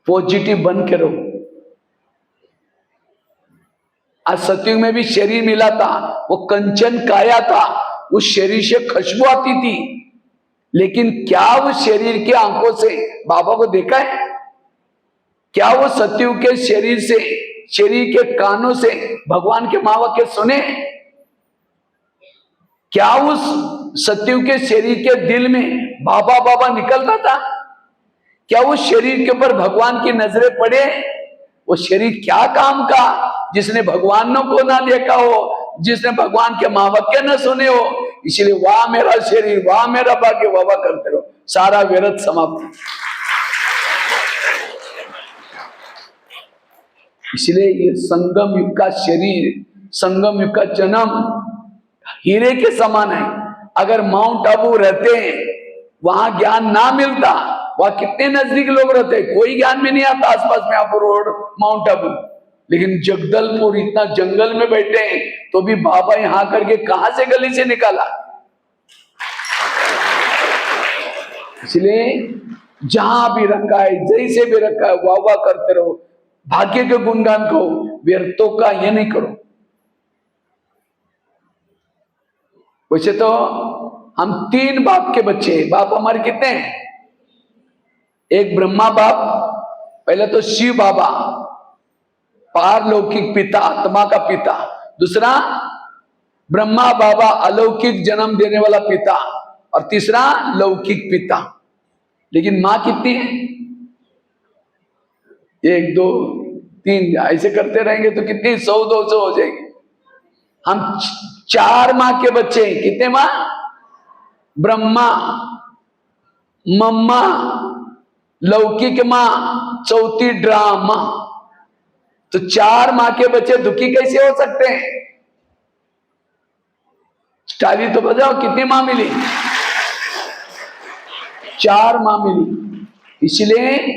पॉजिटिव बन के रहो। आज सतयुग में भी शरीर मिला था, वो कंचन काया था, उस शरीर से खुशबू आती थी। लेकिन क्या उस शरीर के आंखों से बाबा को देखा है, क्या वो सतयुग के शरीर से, शरीर के कानों से भगवान के महावाक्य सुने, क्या उस सतयुग के शरीर के दिल में बाबा बाबा निकलता था, क्या उस शरीर के ऊपर भगवान की नजरें पड़े। वो शरीर क्या काम का, जिसने भगवानों को ना देखा हो, जिसने भगवान के महावाक्य न सुने हो। इसीलिए वाह मेरा शरीर, वाह मेरा भाग्य, वाह वाह करते रहो, सारा व्यर्थ समाप्त। इसलिए ये संगम युग का शरीर, संगम युग का जन्म हीरे के समान है। अगर माउंट आबू रहते हैं, वहां ज्ञान ना मिलता, वहां कितने नजदीक लोग रहते, कोई ज्ञान में नहीं आता आसपास में, आबू रोड, माउंट आबू। लेकिन जगदलपुर इतना जंगल में बैठे हैं, तो भी बाबा यहां करके कहां से गली से निकाला। इसलिए जहां भी रखा है, जैसे भी रखा है, वाह वाह करते रहो, भाग्य के गुणगान को, व्यर्थों का ये नहीं करो। वैसे तो हम 3 बाप के बच्चे हैं। बाप हमारे कितने हैं, एक ब्रह्मा बाप, पहले तो शिव बाबा, पारलौकिक पिता, आत्मा का पिता। दूसरा ब्रह्मा बाबा, अलौकिक जन्म देने वाला पिता। और तीसरा लौकिक पिता। लेकिन मां कितनी है, 1 2 3, ऐसे करते रहेंगे तो कितनी 100 200 हो जाएगी। हम 4 माँ के बच्चे हैं। कितने माँ, ब्रह्मा, मम्मा, लौकिक माँ, चौथी ड्रामा। तो 4 माँ के बच्चे दुखी कैसे हो सकते हैं। ताली तो बजाओ, कितनी माँ मिली, 4 माँ मिली। इसलिए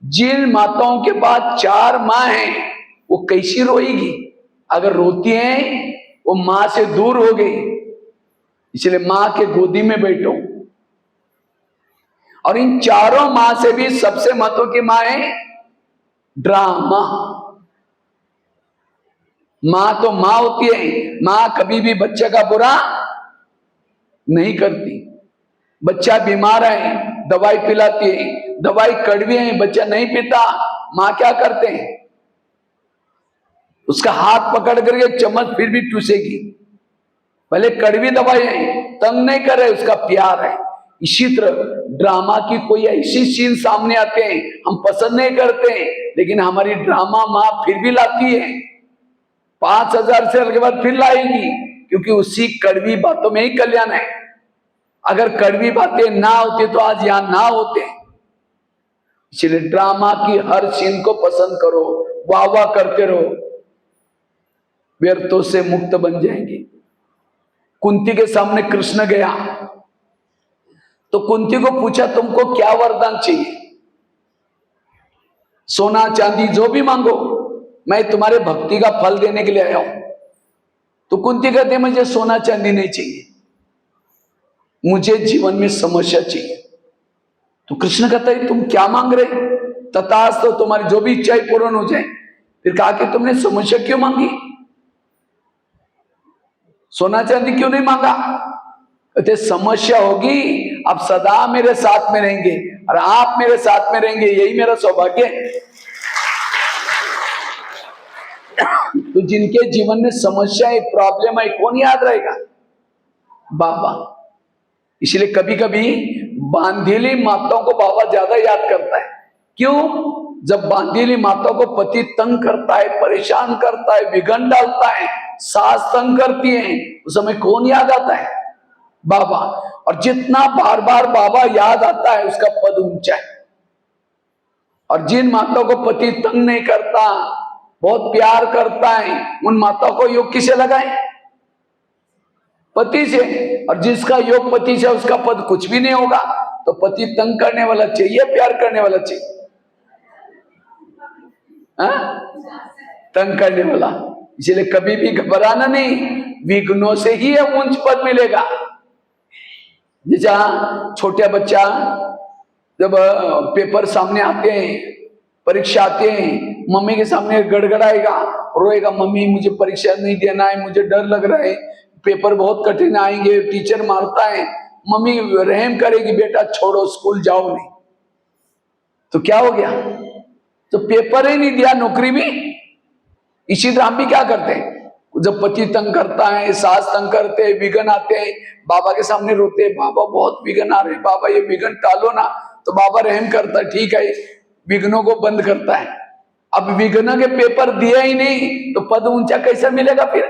जिन माताओं के पास 4 माँ हैं, वो कैसी रोएगी। अगर रोती हैं, वो माँ से दूर हो गई। इसलिए माँ के गोदी में बैठो। और इन 4 माँ से भी सबसे महत्व की माँ है ड्रामा। माँ तो माँ होती है, माँ कभी भी बच्चे का बुरा नहीं करती। बच्चा बीमार है, दवाई पिलाती है, दवाई कड़वी है, बच्चा नहीं पीता, माँ क्या करते हैं, उसका हाथ पकड़ करके चम्मच फिर भी टूसेगी। भले कड़वी दवाई है, तंग नहीं कर रहे, उसका प्यार है। इसी तरह ड्रामा की कोई ऐसी सीन सामने आते हैं हम पसंद नहीं करते हैं, लेकिन हमारी ड्रामा माँ फिर भी लाती है। 5000 साल के बाद फिर लाएगी, क्योंकि उसी कड़वी बातों में ही कल्याण है। अगर कड़वी बातें ना होती तो आज यहां ना होते। इसलिए ड्रामा की हर सीन को पसंद करो, वाह वाह करते रहो, व्यर्थों से मुक्त बन जाएंगे। कुंती के सामने कृष्ण गया तो कुंती को पूछा तुमको क्या वरदान चाहिए? सोना चांदी जो भी मांगो, मैं तुम्हारे भक्ति का फल देने के लिए आया हूं। तो कुंती कहते मुझे सोना चांदी नहीं चाहिए, मुझे जीवन में समस्या चाहिए। तो कृष्ण कहता है तुम क्या मांग रहे? तथास्तु, तो तुम्हारी जो भी इच्छाएं पूर्ण हो जाए। फिर कहा कि तुमने समस्या क्यों मांगी, सोना चांदी क्यों नहीं मांगा? कहते समस्या होगी, अब सदा मेरे साथ में रहेंगे और आप मेरे साथ में रहेंगे, यही मेरा सौभाग्य है। तो जिनके जीवन में समस्या है, प्रॉब्लम है, कौन याद रहेगा? बाबा। इसलिए कभी कभी बांधेली माताओं को बाबा ज्यादा याद करता है। क्यों? जब बांधेली माताओं को पति तंग करता है, परेशान करता है, विघन डालता है, सास तंग करती है, उस समय कौन याद आता है? बाबा। और जितना बार बार बाबा याद आता है उसका पद ऊंचा है। और जिन माताओं को पति तंग नहीं करता, बहुत प्यार करता है, उन माताओं को योग किसे लगाए? पति से। और जिसका योग पति से, उसका पद कुछ भी नहीं होगा। तो पति तंग करने वाला चाहिए, प्यार करने वाला चाहिए? तंग करने वाला। इसलिए कभी भी घबराना नहीं, विघ्नों से ही उच्च पद मिलेगा। जैसा छोटे बच्चा जब पेपर सामने आते हैं, परीक्षा आते हैं, मम्मी के सामने गड़गड़ाएगा, रोएगा, मम्मी मुझे परीक्षा नहीं देना है, मुझे डर लग रहा है, पेपर बहुत कठिन आएंगे, टीचर मारता है। मम्मी रहम करेगी, बेटा छोड़ो, स्कूल जाओ नहीं। तो क्या हो गया? तो पेपर ही नहीं दिया, नौकरी भी। इसी तरह हम भी क्या करते हैं, जब पति तंग करता है, सास तंग करते हैं, विघन आते हैं, बाबा के सामने रोते हैं, बाबा बहुत विघन आ रहे हैं, बाबा ये विघन टालो ना। तो बाबा रहम करता है, ठीक है, विघ्नों को बंद करता है। अब विघ्न के पेपर दिया ही नहीं तो पद ऊंचा कैसे मिलेगा फिर?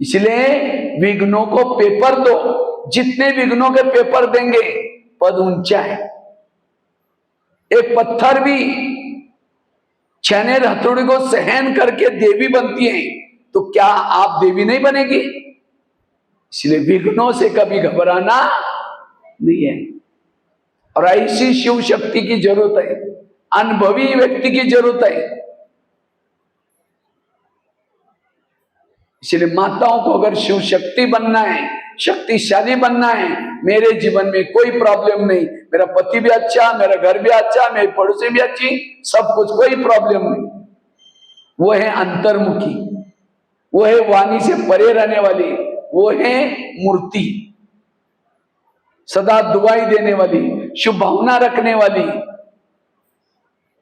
इसलिए विघ्नों को पेपर दो, जितने विघ्नों के पेपर देंगे पद ऊंचा है। एक पत्थर भी छेनेर हथौड़ी को सहन करके देवी बनती है, तो क्या आप देवी नहीं बनेगी? इसलिए विघ्नों से कभी घबराना नहीं है। और ऐसी शिव शक्ति की जरूरत है, अनुभवी व्यक्ति की जरूरत है। इसलिए माताओं को अगर शिव शक्ति बनना है, शक्तिशाली बनना है, मेरे जीवन में कोई प्रॉब्लम नहीं, मेरा पति भी अच्छा, मेरा घर भी अच्छा, मेरी पड़ोसी भी अच्छी, सब कुछ, कोई प्रॉब्लम नहीं। वो है अंतर्मुखी, वो है वाणी से परे रहने वाली, वो है मूर्ति, सदा दुआई देने वाली, शुभ भावना रखने वाली,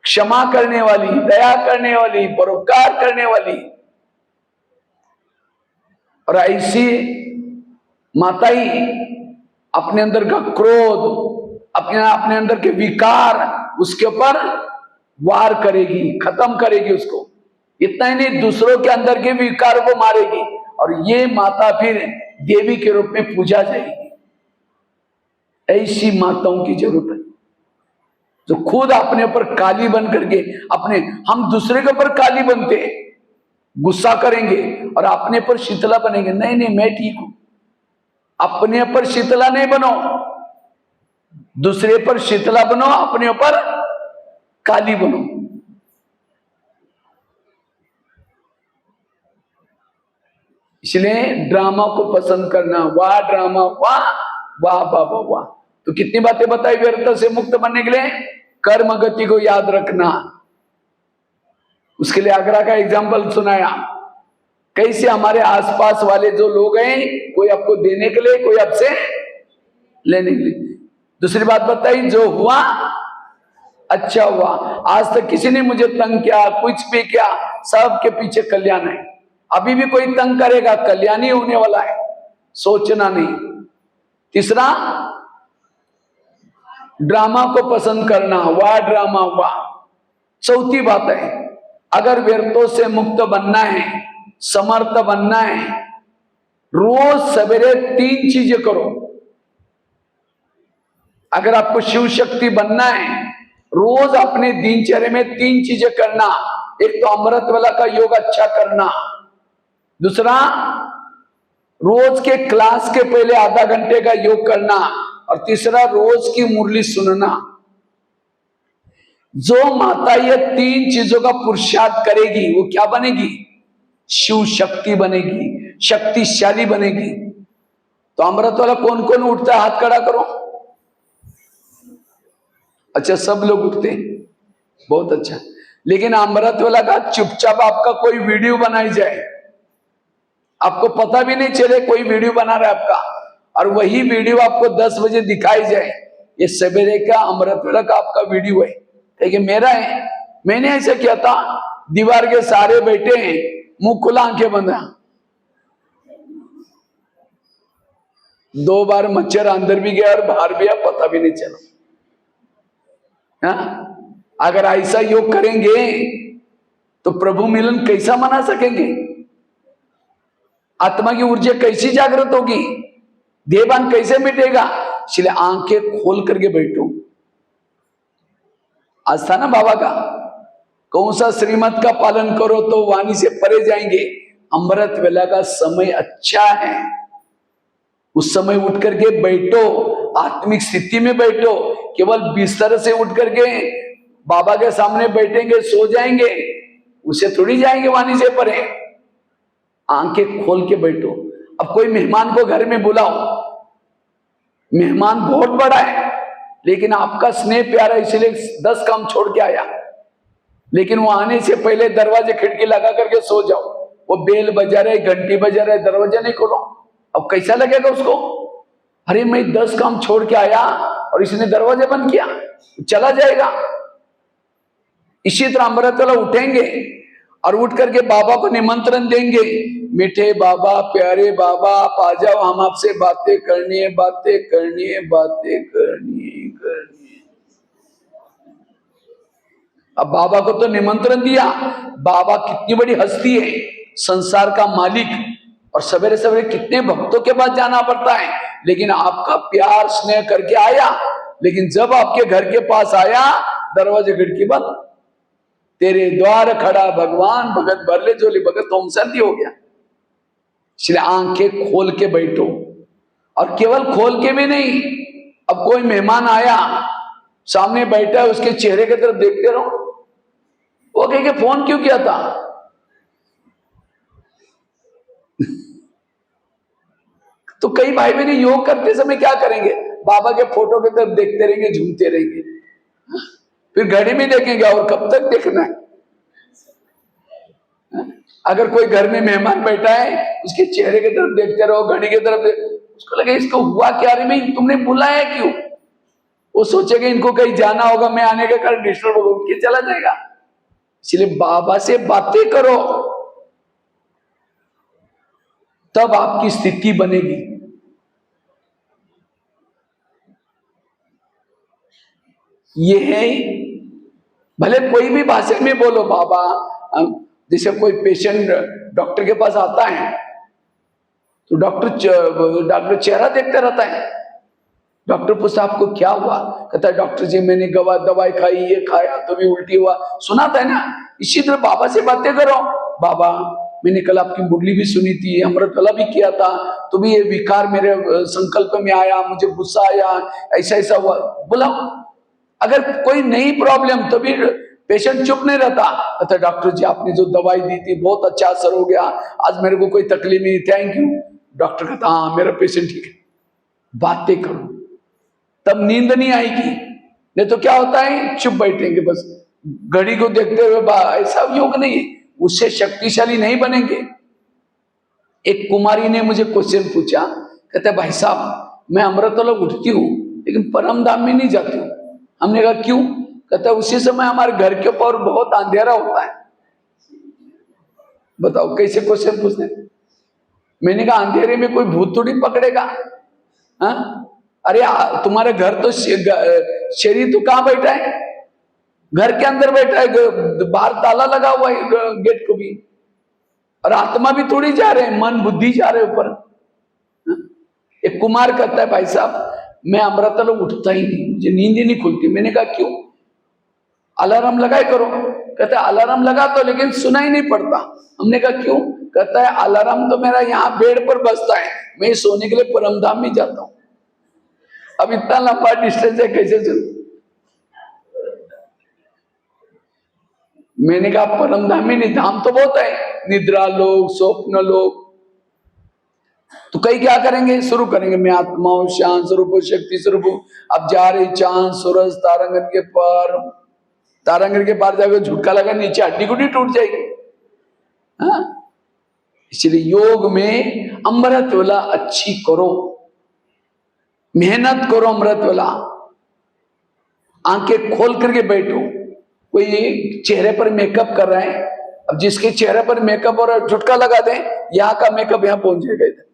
क्षमा करने वाली, दया करने वाली, परोपकार करने वाली। और ऐसी माता ही अपने अंदर का क्रोध, अपने अंदर के विकार, उसके ऊपर वार करेगी, खत्म करेगी उसको। इतना ही नहीं, दूसरों के अंदर के विकार को मारेगी। और ये माता फिर देवी के रूप में पूजा जाएगी। ऐसी माताओं की जरूरत है जो खुद अपने ऊपर काली बन करके, हम दूसरे के ऊपर काली बनते हैं, गुस्सा करेंगे और अपने पर शीतला बनेंगे। नहीं नहीं, मैं ठीक हूं। अपने पर शीतला नहीं बनो, दूसरे पर शीतला बनो, अपने ऊपर काली बनो। इसलिए ड्रामा को पसंद करना, वाह ड्रामा, वाह वाह वाह वाह वाह। तो कितनी बातें बताई व्यर्थ से मुक्त बनने के लिए? कर्म गति को याद रखना। उसके लिए आगरा का एग्जाम्पल सुनाया, कैसे हमारे आसपास वाले जो लोग हैं, कोई आपको देने के लिए, कोई आपसे लेने के लिए। दूसरी बात बताई, जो हुआ अच्छा हुआ। आज तक किसी ने मुझे तंग किया, कुछ भी किया, सबके पीछे कल्याण है। अभी भी कोई तंग करेगा, कल्याण ही होने वाला है, सोचना नहीं। तीसरा, ड्रामा को पसंद करना, वाह ड्रामा वाह। चौथी बात है, अगर व्यर्थों से मुक्त बनना है, समर्थ बनना है, रोज सवेरे 3 चीजें करो। अगर आपको शिव शक्ति बनना है, रोज अपने दिनचर्या में 3 चीजें करना। एक तो अमृत वेला का योग अच्छा करना, दूसरा रोज के क्लास के पहले आधा घंटे का योग करना, और तीसरा रोज की मुरली सुनना। जो माता ये 3 चीजों का पुरुषार्थ करेगी वो क्या बनेगी? शिव शक्ति बनेगी, शक्तिशाली बनेगी। तो अमृत वाला कौन कौन उठता है? हाथ खड़ा करो। अच्छा, सब लोग उठते हैं, बहुत अच्छा। लेकिन अमृत वाला का चुपचाप आपका कोई वीडियो बनाई जाए, आपको पता भी नहीं चले कोई वीडियो बना रहा है आपका, और वही वीडियो आपको 10 बजे दिखाई जाए, ये सवेरे का अमृत वेला का आपका वीडियो है। लेकिन मेरा है, मैंने ऐसा किया था, दीवार के सारे बैठे हैं, मुंह खुला आंखें बंद है। 2 बार मच्छर अंदर भी गया और बाहर भी आया, पता भी नहीं चला। अगर ऐसा योग करेंगे तो प्रभु मिलन कैसा मना सकेंगे? आत्मा की ऊर्जा कैसी जागृत होगी? देहभान कैसे मिटेगा? इसलिए आंखें खोल करके बैठो। आज था ना बाबा का, कौन सा श्रीमत का पालन करो तो वाणी से परे जाएंगे। अमृत वेला का समय अच्छा है, उस समय उठ करके बैठो, आत्मिक स्थिति में बैठो। केवल बिस्तर से उठ करके बाबा के सामने बैठेंगे, सो जाएंगे, उसे थोड़ी जाएंगे वाणी से परे। आंखें खोल के बैठो। अब कोई मेहमान को घर में बुलाओ, मेहमान बहुत बड़ा है, लेकिन आपका स्नेह प्यारा, इसलिए 10 काम छोड़ के आया, लेकिन वो आने से पहले दरवाजे खिड़की लगा करके सो जाओ। वो बेल बजा रहे, घंटी बजा रहे, दरवाजा नहीं खोलो, अब कैसा लगेगा उसको? अरे मैं 10 काम छोड़ के आया और इसने दरवाजे बंद किया, चला जाएगा। इसी तरह अमृत वाला उठेंगे और उठ करके बाबा को निमंत्रण देंगे, मीठे बाबा, प्यारे बाबा, आप आ जाओ, हम आपसे बातें करनी है, बातें करनी है, बातें करनी है। अब बाबा को तो निमंत्रण दिया, बाबा कितनी बड़ी हस्ती है, संसार का मालिक, और सवेरे सवेरे कितने भक्तों के पास जाना पड़ता है, लेकिन आपका प्यार स्नेह करके आया। लेकिन जब आपके घर के पास आया, दरवाजे खिड़की बंद। तेरे द्वार खड़ा भगवान, भगत भर ले झोली, भगत ओम शांति हो गया। इसलिए आंखें खोल के बैठो, और केवल खोल के भी नहीं, अब कोई मेहमान आया, सामने बैठा है, उसके चेहरे की तरफ देखते रहो। वो कहेंगे फोन क्यों किया था? तो कई भाई बहन योग करते समय क्या करेंगे? बाबा के फोटो की तरफ देखते रहेंगे, झूमते रहेंगे, फिर घड़ी में देखेंगे, और कब तक देखना है? अगर कोई घर में मेहमान बैठा है, उसके चेहरे की तरफ देखते रहो, घड़ी की तरफ उसको लगे इसको हुआ क्या रे भाई, तुमने बुलाया क्यों? वो सोचेगा इनको कहीं जाना होगा, मैं आने के कारण डिस्टर्ब होगा, उठ के चला जाएगा। इसलिए बाबा से बातें करो, तब आपकी स्थिति बनेगी। ये है, भले कोई भी भाषा में बोलो बाबा। जैसे कोई पेशेंट डॉक्टर के पास आता है, तो डॉक्टर चेहरा देखता रहता है। डॉक्टर पूछता आपको क्या हुआ? कहता है डॉक्टर जी मैंने दवाई खाई, ये खाया तो भी उल्टी हुआ, सुनाता है ना। इसी तरह बाबा से बातें करो, बाबा मैंने कल आपकी मुरली भी सुनी थी, अमृत वाला भी किया था, तो भी ये विकार मेरे संकल्प में आया, मुझे गुस्सा आया, ऐसा ऐसा हुआ, बुलाओ। अगर कोई नई प्रॉब्लम, तो भी पेशेंट चुप नहीं रहता, कहता डॉक्टर जी आपने जो दवाई दी थी बहुत अच्छा असर हो गया, आज मेरे को कोई तकलीफ नहीं, थैंक यू। डॉक्टर कहता हाँ मेरा पेशेंट ठीक है। बातें करो, तब नींद नहीं आएगी। नहीं तो क्या होता है, चुप बैठेंगे बस घड़ी को देखते हुए, ऐसा योग नहीं है, उससे शक्तिशाली नहीं बनेंगे। एक कुमारी ने मुझे क्वेश्चन पूछा, कहते भाई साहब मैं अमृतवाला उठती हूँ लेकिन परम धाम में नहीं जाती हूँ। हमने कहा क्यों? कहता उसी समय हमारे घर के ऊपर बहुत अंधेरा होता है, बताओ कैसे क्वेश्चन पूछते। मैंने कहा अंधेरे में कोई भूत थोड़ी पकड़ेगा। हाँ, अरे तुम्हारे घर तो शरीर तो कहाँ बैठा है, घर के अंदर बैठा है, बाहर ताला लगा हुआ है गेट को भी, और आत्मा भी थोड़ी जा रहे हैं, मन बुद्धि जा रहे ऊपर। एक कुमार कहता है भाई साहब मैं अमृतल उठता ही नहीं, मुझे नींद ही नहीं खुलती। मैंने कहा क्यों, अलार्म लगाए करो। कहता है अलार्म लगा तो लेकिन सुना ही नहीं पड़ता। हमने कहा क्यों, कहता है अलार्म तो मेरा यहाँ बेड पर बजता है, मैं सोने के लिए परमधाम में जाता हूं। अब इतना लंबा डिस्टेंस है कैसे सुन। मैंने कहा परमधाम में नहीं, धाम तो बहुत है, निद्रा लोग, स्वप्न लोग। तो कई क्या करेंगे, शुरू करेंगे मैं आत्मा हूं, शांत स्वरूप, शक्ति स्वरूप। अब जा रही चांद सूरज तारांगन के पार, तारांगन के पार जाकर झुटका लगा, नीचे हड्डी गुड्डी टूट जाएगी। हाँ, इसलिए योग में अमृत वाला अच्छी करो, मेहनत करो अमृत वाला, आंखें खोल करके बैठो। कोई चेहरे पर मेकअप कर रहा है, अब जिसके चेहरे पर मेकअप और झुटका लगा दे, यहाँ का मेकअप यहाँ पहुंच जाएगा इधर।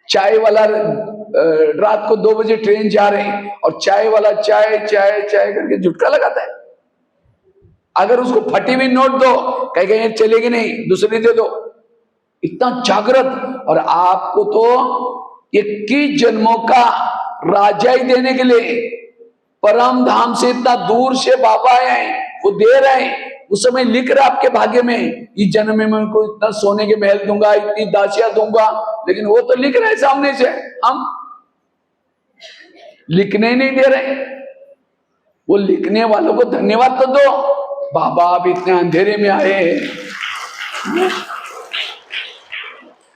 चाय वाला रात को 2 बजे ट्रेन जा रहे हैं और चाय वाला चाय चाय चाय करके झुटका लगाता है। अगर उसको फटी हुई नोट दो, कहेगा ये चलेगी नहीं, दूसरी दे दो। इतना जागृत, और आपको तो 21 जन्मों का राजाई देने के लिए परम धाम से इतना दूर से बाबा आए, वो दे रहे हैं। उस समय लिख रहा आपके भाग्य में, इस जन्म में मैं उनको इतना सोने के महल दूंगा, इतनी दासियां दूंगा, लेकिन वो तो लिख रहे हैं सामने से, हम लिखने नहीं दे रहे। वो लिखने वालों को धन्यवाद तो दो, बाबा आप इतने अंधेरे में आए।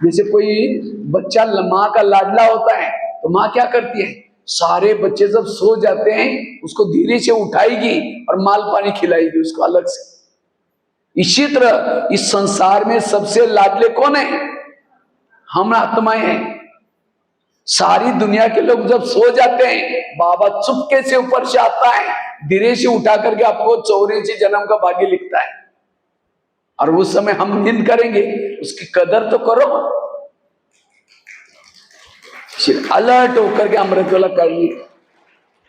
जैसे कोई बच्चा माँ का लाडला होता है तो माँ क्या करती है, सारे बच्चे जब सो जाते हैं उसको धीरे से उठाएगी और माल पानी खिलाएगी उसको अलग से। इसी तरह इस संसार में सबसे लाडले कौन है, हम आत्माएं हैं। सारी दुनिया के लोग जब सो जाते हैं, बाबा चुपके से ऊपर से आता है, धीरे से उठा करके आपको 84 जन्म का भाग्य लिखता है। और उस समय हम नींद करेंगे, उसकी कदर तो करो। अलर्ट होकर के अमृत वाला करिए।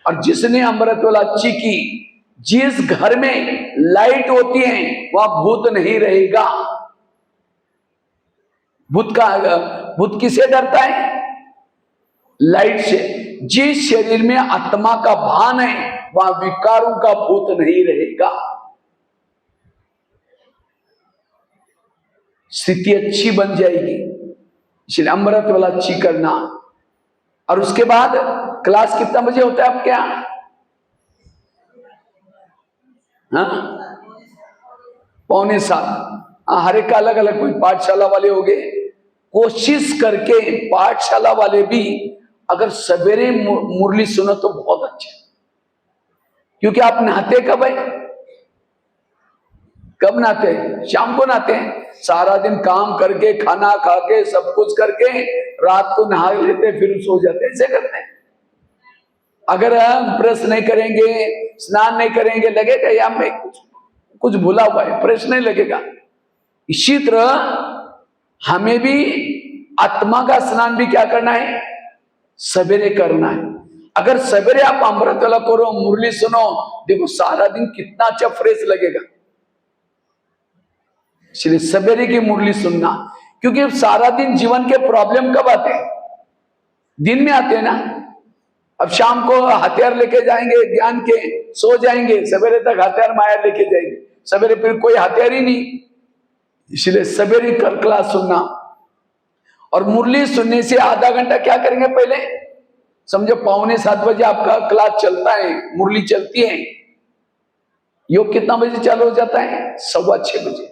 और जिसने अमृत वाला अच्छी की, जिस घर में लाइट होती है वह भूत नहीं रहेगा। भूत किसे डरता है, लाइट से। जिस शरीर में आत्मा का भान है वहां विकारों का भूत नहीं रहेगा। स्थिति अच्छी बन जाएगी। इसलिए अमृत वाला अच्छी करना। और उसके बाद क्लास कितना बजे होता है आपके यहाँ, हाँ 6:45। हर एक का अलग अलग, कोई पाठशाला वाले हो गए। कोशिश करके पाठशाला वाले भी अगर सवेरे मुरली सुनो तो बहुत अच्छा, क्योंकि आप नहाते कब है, कब नहाते हैं, शाम को नहाते हैं। सारा दिन काम करके, खाना खा के, सब कुछ करके रात को नहा लेते, फिर सो जाते, ऐसे करते हैं। अगर हम ब्रश नहीं करेंगे, स्नान नहीं करेंगे, लगेगा या में कुछ भूला हुआ है, फ्रेश नहीं लगेगा। इसी तरह हमें भी आत्मा का स्नान भी क्या करना है, सवेरे करना है। अगर सवेरे आप अमृत वाला करो, मुरली सुनो, देखो सारा दिन कितना अच्छा फ्रेश लगेगा। इसलिए सवेरे की मुरली सुनना, क्योंकि सारा दिन जीवन के प्रॉब्लम कब आते हैं, दिन में आते हैं ना। अब शाम को हथियार लेके जाएंगे ज्ञान के, सो जाएंगे, सवेरे तक हथियार माया लेके जाएंगे, सवेरे फिर कोई हथियार ही नहीं। इसलिए सवेरे कर क्लास सुनना। और मुरली सुनने से आधा घंटा क्या करेंगे, पहले समझो 6:45 बजे आपका क्लास चलता है, मुरली चलती है। योग कितना बजे चालू हो जाता है, 6:15 बजे।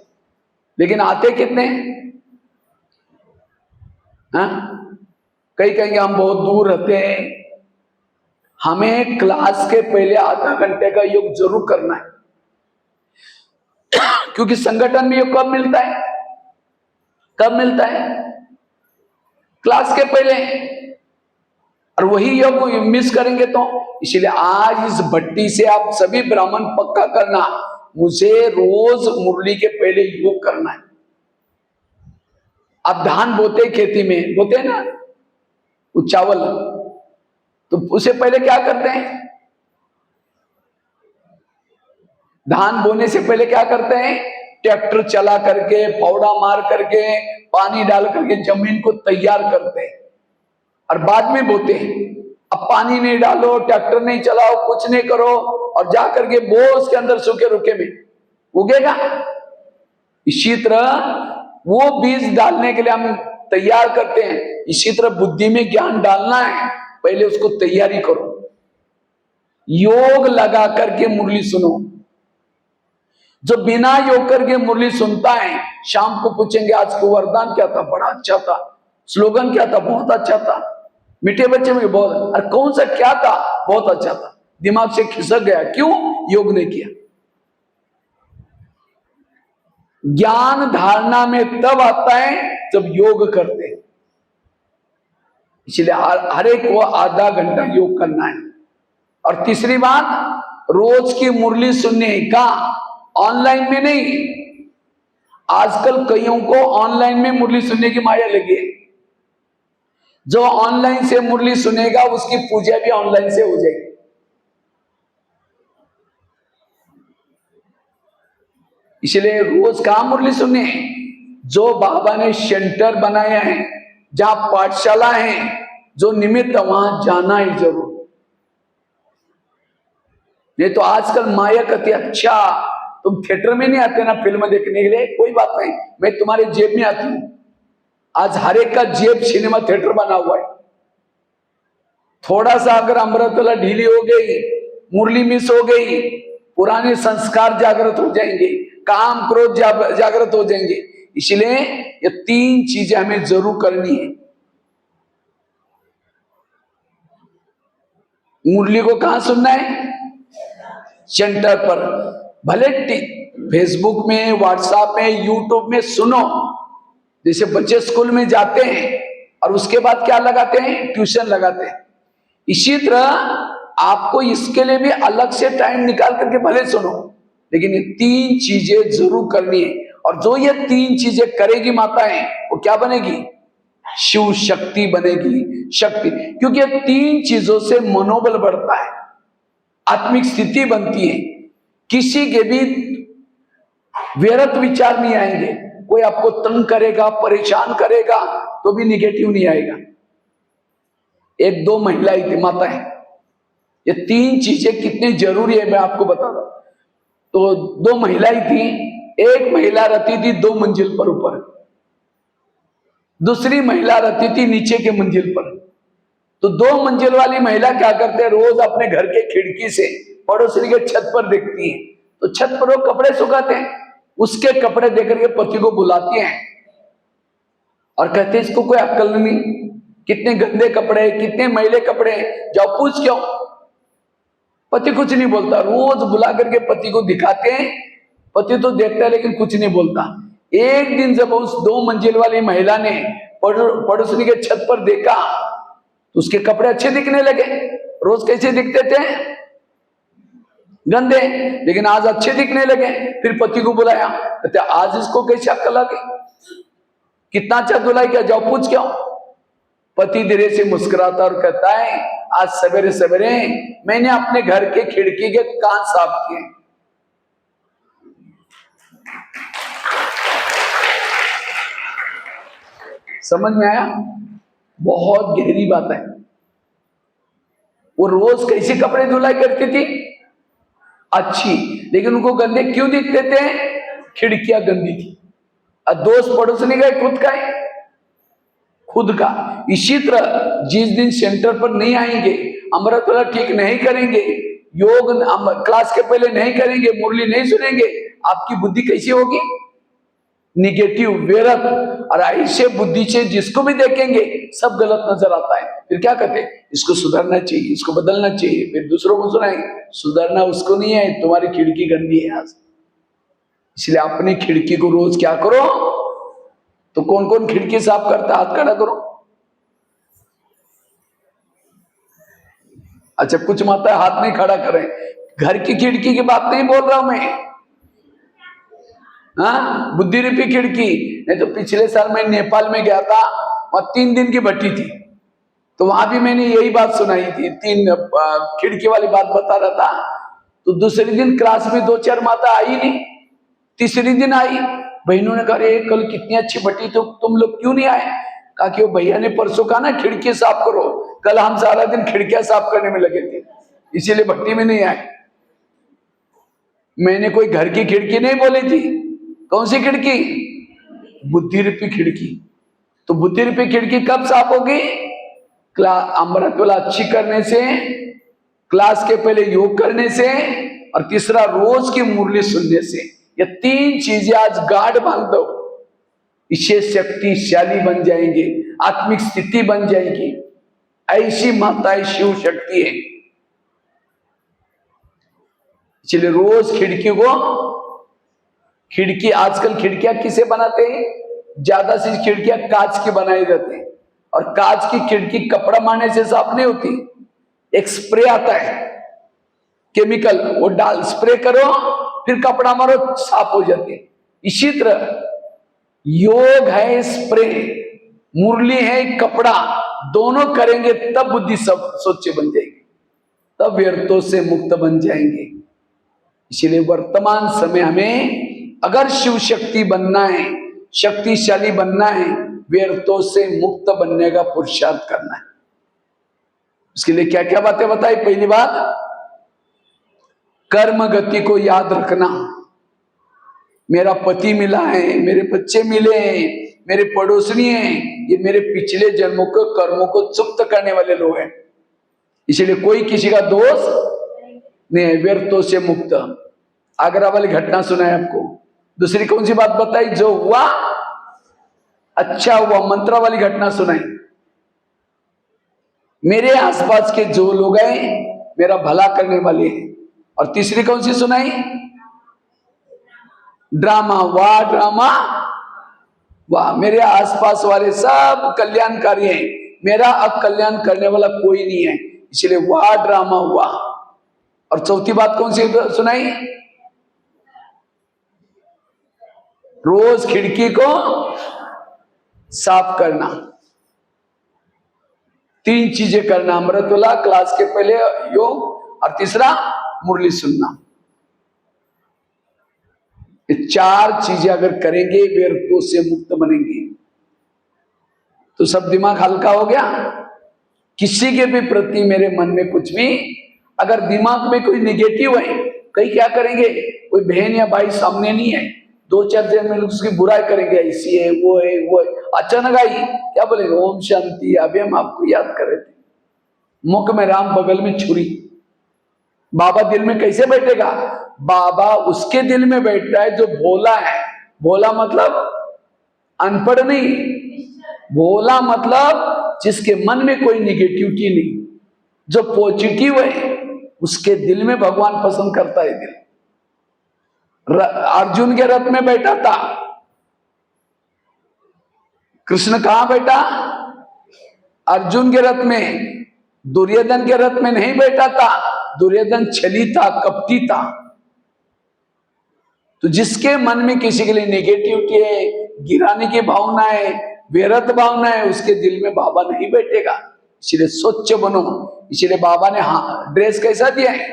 लेकिन आते कितने, हाँ कई कहेंगे हम बहुत दूर रहते हैं। हमें क्लास के पहले आधा घंटे का योग जरूर करना है, क्योंकि संगठन में योग कब मिलता है, कब मिलता है, क्लास के पहले। और वही योग मिस करेंगे तो इसलिए आज इस भट्टी से आप सभी ब्राह्मण पक्का करना, मुझे रोज मुरली के पहले योग करना है। आप धान बोते खेती में बोते ना, वो चावल, तो उससे पहले क्या करते हैं? धान बोने से पहले क्या करते हैं? ट्रैक्टर चला करके, फावड़ा मार करके, पानी डाल करके जमीन को तैयार करते हैं और बाद में बोते हैं। अब पानी नहीं डालो, ट्रैक्टर नहीं चलाओ, कुछ नहीं करो और जा करके बो उसके अंदर सूखे रुके में उगेगा। इसी तरह वो बीज डालने के लिए हम तैयार करते हैं, इसी तरह बुद्धि में ज्ञान डालना है, पहले उसको तैयारी करो। योग लगा करके मुरली सुनो। जो बिना योग करके मुरली सुनता है, शाम को पूछेंगे आज को वरदान क्या था? बड़ा अच्छा था। स्लोगन क्या था? बहुत अच्छा था। मीठे बच्चे में बहुत, अरे कौन सा क्या था? बहुत अच्छा था। दिमाग से खिसक गया, क्यों? योग नहीं किया। ज्ञान धारणा में तब आता है जब योग करते हैं। इसलिए हर एक को आधा घंटा योग करना है। और तीसरी बात, रोज की मुरली सुनने का, ऑनलाइन में नहीं। आजकल कईयों को ऑनलाइन में मुरली सुनने की माया लगी है। जो ऑनलाइन से मुरली सुनेगा उसकी पूजा भी ऑनलाइन से हो जाएगी। इसलिए रोज कहां मुरली सुने? जो बाबा ने सेंटर बनाया है, जहां पाठशाला है, जो निमित्त, वहां जाना ही जरूर। नहीं तो आजकल माया कहती, अच्छा तुम थिएटर में नहीं आते ना फिल्म देखने के लिए, कोई बात नहीं, मैं तुम्हारे जेब में आती हूं। आज हर एक का जेब सिनेमा थिएटर बना हुआ है। थोड़ा सा अगर अमृतवाला ढीली हो गई, मुरली मिस हो गई, पुराने संस्कार जागृत हो जाएंगे, काम क्रोध जागृत हो जाएंगे। इसलिए ये तीन चीजें हमें जरूर करनी है। मुरली को कहां सुनना है? सेंटर पर। भले फेसबुक में, व्हाट्सएप में, यूट्यूब में सुनो। जैसे बच्चे स्कूल में जाते हैं और उसके बाद क्या लगाते हैं? ट्यूशन लगाते हैं। इसी तरह आपको इसके लिए भी अलग से टाइम निकाल करके भले सुनो, लेकिन ये तीन चीजें जरूर करनी है। और जो ये तीन चीजें करेगी माताएं, वो क्या बनेगी? शिव शक्ति बनेगी। शक्ति, क्योंकि ये तीन चीजों से मनोबल बढ़ता है, आत्मिक स्थिति बनती है। किसी के भी व्यर्थ विचार नहीं आएंगे। कोई आपको तंग करेगा, परेशान करेगा, तो भी निगेटिव नहीं आएगा। एक दो महिलाएं थी, माताएं, ये तीन चीजें कितनी जरूरी है मैं आपको बता दूं। तो दो महिलाएं थी। एक महिला रहती थी 2 मंजिल पर ऊपर, दूसरी महिला रहती थी नीचे के मंजिल पर। तो 2 मंजिल वाली महिला क्या करते हैं? रोज अपने घर के खिड़की से पड़ोसी के छत पर देखती है, तो छत पर वो कपड़े सुखाते हैं, उसके कपड़े देकर के पति को बुलाती हैं और कहते हैं इसको कोई अक्ल नहीं, कितने गंदे कपड़े, कितने मैले कपड़े, जाओ पूछ क्यों। पति कुछ नहीं बोलता। रोज बुला करके पति को दिखाते हैं, पति तो देखता है लेकिन कुछ नहीं बोलता। एक दिन जब उस 2 मंजिल वाली महिला ने पड़ोसी के छत पर देखा, तो उसके कपड़े अच्छे दिखने लगे। रोज कैसे दिखते थे? गंदे, लेकिन आज अच्छे दिखने लगे। फिर पति को बुलाया, कहते आज इसको कैसे अक्ल आ गई, कितना अच्छा धुलाई किया, जाओ पूछ क्यों। पति धीरे से मुस्कुराता और कहता है आज सवेरे सवेरे मैंने अपने घर के खिड़की के कांच साफ किए। समझ में आया? बहुत गहरी बात है। वो रोज कैसे कपड़े धुलाई करती थी? अच्छी, लेकिन उनको गंदे क्यों दिखते थे? खिड़कियां गंदी थी। और दोस्त पड़ोसनी का खुद का है, खुद का। इसी तरह जिस दिन सेंटर पर नहीं आएंगे, अमृतवाला ठीक नहीं करेंगे, योग क्लास के पहले नहीं करेंगे, मुरली नहीं सुनेंगे, आपकी बुद्धि कैसी होगी? निगेटिव, व्यर्थ। और ऐसे बुद्धि से जिसको भी देखेंगे सब गलत नजर आता है। फिर क्या कहते हैं? इसको सुधरना चाहिए, इसको बदलना चाहिए। फिर दूसरों को सुनाएंगे, सुधरना उसको नहीं है, तुम्हारी खिड़की गंदी है आज। इसलिए अपनी खिड़की को रोज क्या करो? तो कौन कौन खिड़की साफ करता? हाथ खड़ा करो। अच्छा, कुछ माता हाथ नहीं खड़ा करें। घर की खिड़की की बात नहीं बोल रहा हूं मैं, हाँ, बुद्धि रूपी खिड़की। नहीं तो पिछले साल मैं नेपाल में गया था, वहां 3 दिन की भट्टी थी, तो वहां भी मैंने यही बात सुनाई थी, 3 खिड़की वाली बात बता रहा था। तो दूसरे दिन क्लास में 2-4 माता आई नहीं, तीसरे दिन आई। बहनों ने कहा, अरे कल कितनी अच्छी भट्टी, तो तुम लोग क्यों नहीं आए? कहा कि वो भैया ने परसों कहा ना खिड़की साफ करो, कल हम सारा दिन खिड़कियां साफ करने में लगे थे, इसीलिए भट्टी में नहीं आए। मैंने कोई घर की खिड़की नहीं बोली थी। कौन सी खिड़की? बुद्धि रूपी खिड़की। तो बुद्धि रूपी खिड़की कब साफ होगी? अमृत वाला अच्छी करने से, क्लास के पहले योग करने से, और तीसरा रोज की मुरली सुनने से। ये 3 चीजें आज गाढ़ बांध दो, इससे शक्तिशाली बन जाएंगे, आत्मिक स्थिति बन जाएगी। ऐसी माताएं शिव शक्ति है। इसलिए रोज खिड़की आजकल खिड़कियां किसे बनाते हैं? ज्यादा से खिड़कियां कांच की बनाई जाती है, और कांच की खिड़की कपड़ा मारने से साफ नहीं होती। एक स्प्रे आता है केमिकल, वो डाल स्प्रे करो, फिर कपड़ा मारो, साफ हो जाती है। इसी तरह योग है स्प्रे, मुरली है कपड़ा, दोनों करेंगे तब बुद्धि सब स्वच्छ बन जाएगी, तब व्यर्थों से मुक्त बन जाएंगे। इसलिए वर्तमान समय हमें अगर शिव शक्ति बनना है, शक्तिशाली बनना है, व्यर्थों से मुक्त बनने का पुरुषार्थ करना है। उसके लिए क्या क्या बातें बताई? पहली बात, कर्म गति को याद रखना। मेरा पति मिला है, मेरे बच्चे मिले हैं, मेरे पड़ोसनी हैं, ये मेरे पिछले जन्मों के कर्मों को चुप्त करने वाले लोग हैं। इसलिए कोई किसी का दोष नहीं है, व्यर्थों से मुक्त। आगरा वाली घटना सुनाई आपको। दूसरी कौन सी बात बताई? जो हुआ अच्छा हुआ, मंत्रा वाली घटना सुनाई। मेरे आसपास के जो लोग हैं मेरा भला करने वाले हैं। और तीसरी कौन सी सुनाई? ड्रामा, वाह ड्रामा वाह, मेरे आसपास वाले सब कल्याणकारी हैं, मेरा अब कल्याण करने वाला कोई नहीं है, इसलिए वाह ड्रामा हुआ। और चौथी बात कौन सी सुनाई? रोज खिड़की को साफ करना। 3 चीजें करना, अमृतवाला, क्लास के पहले योग, और तीसरा मुरली सुनना। ये 4 चीजें अगर करेंगे व्यर्थों से मुक्त बनेंगे, तो सब दिमाग हल्का हो गया। किसी के भी प्रति मेरे मन में कुछ भी अगर दिमाग में कोई निगेटिव है, कई क्या करेंगे, कोई बहन या भाई सामने नहीं है, 2-4 दिन में उसकी बुराई करेंगे, ऐसी है वो है वो है, अचानक आई क्या बोलेंगे? ओम शांति, अभी हम आपको याद कर रहे थे, मुख में राम बगल में छुरी। बाबा दिल में कैसे बैठेगा? बाबा उसके दिल में बैठता है जो भोला है। भोला मतलब अनपढ़ नहीं, भोला मतलब जिसके मन में कोई निगेटिविटी नहीं, जो पॉजिटिव है, उसके दिल में भगवान पसंद करता है। दिल अर्जुन के रथ में बैठा था, कृष्ण कहां बैठा? अर्जुन के रथ में, दुर्योधन के रथ में नहीं बैठा था। दुर्योधन छली था, कपटी था। तो जिसके मन में किसी के लिए नेगेटिविटी है, गिराने की भावना है, व्यर्थ भावना है, उसके दिल में बाबा नहीं बैठेगा। इसलिए स्वच्छ बनो। इसलिए बाबा ने ड्रेस कैसा दिया है?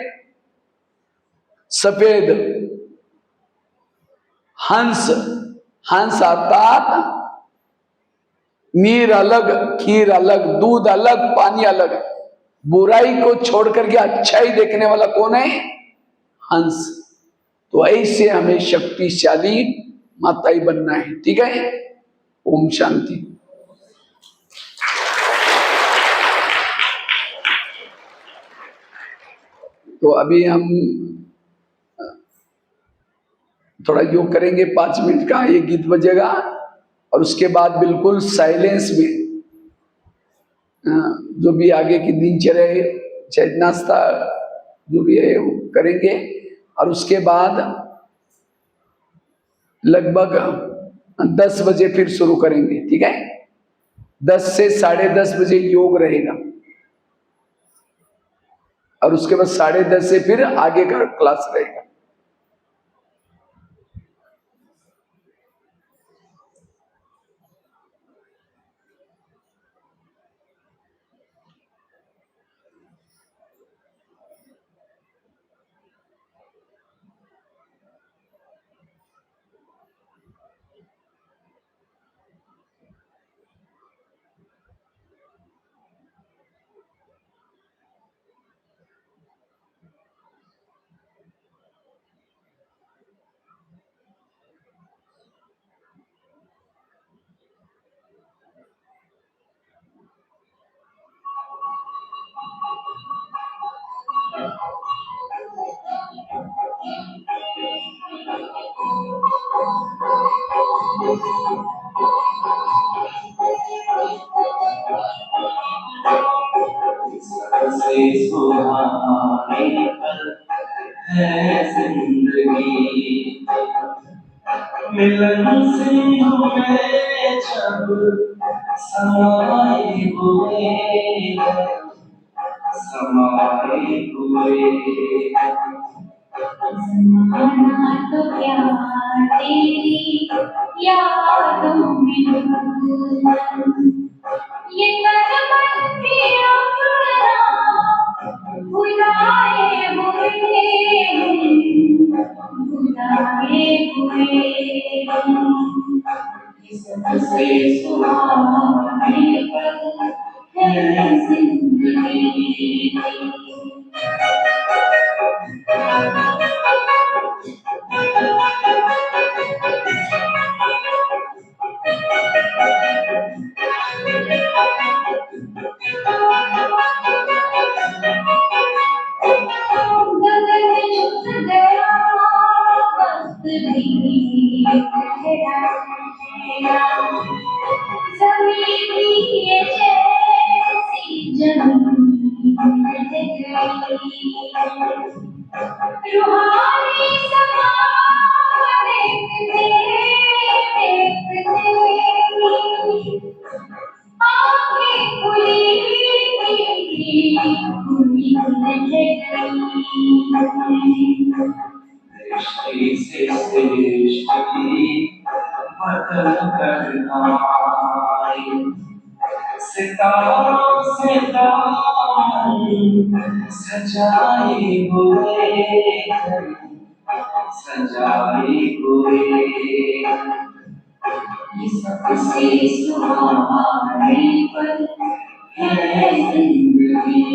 सफेद हंस, हंस अर्थात नीर अलग, खीर अलग, दूध अलग, पानी अलग। बुराई को छोड़ करके अच्छाई देखने वाला कौन है? हंस। तो ऐसे हमें शक्तिशाली माताई बनना है। ठीक है, ओम शांति। तो अभी हम थोड़ा योग करेंगे 5 मिनट का, ये गीत बजेगा, और उसके बाद बिल्कुल साइलेंस में जो भी आगे की दिनचर्या है, चाहे नाश्ता जो भी है वो करेंगे, और उसके बाद लगभग 10 बजे फिर शुरू करेंगे। ठीक है, 10 से 10:30 बजे योग रहेगा। और उसके बाद 10:30 से फिर आगे का क्लास रहेगा। सबसे सुहानी पल है जिंदगी, मिलन सिंधु में जब समाए हुए, समाए हुए। ज़माना तो क्या तेरी यादों में डूबा, ये तन भी अपना भुलाए हुए, भुलाए हुए। सबसे सुहाने पल है जिंदगी। दृष्टि से सृष्टि बदल कर आई, सितारों से दामन सजाए हुए, सजाए हुए। ये सबसे सुहाने पल है जिंदगी।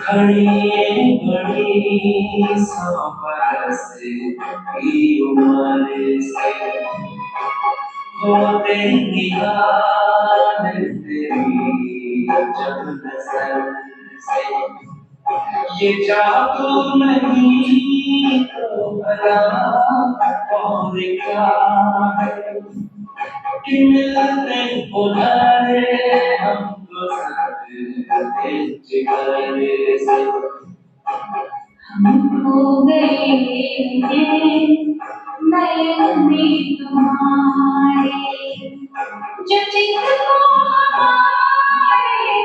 घड़ी घड़ी 100 बरस की उम्र से होते निहाल तेरी जब नजर से, ये जादू नहीं तो भला और क्या है कि मिलते बुलाए हमको सब जिगर से। हम खो गए हैं नयन में तुम्हारे, जो चित को हमारे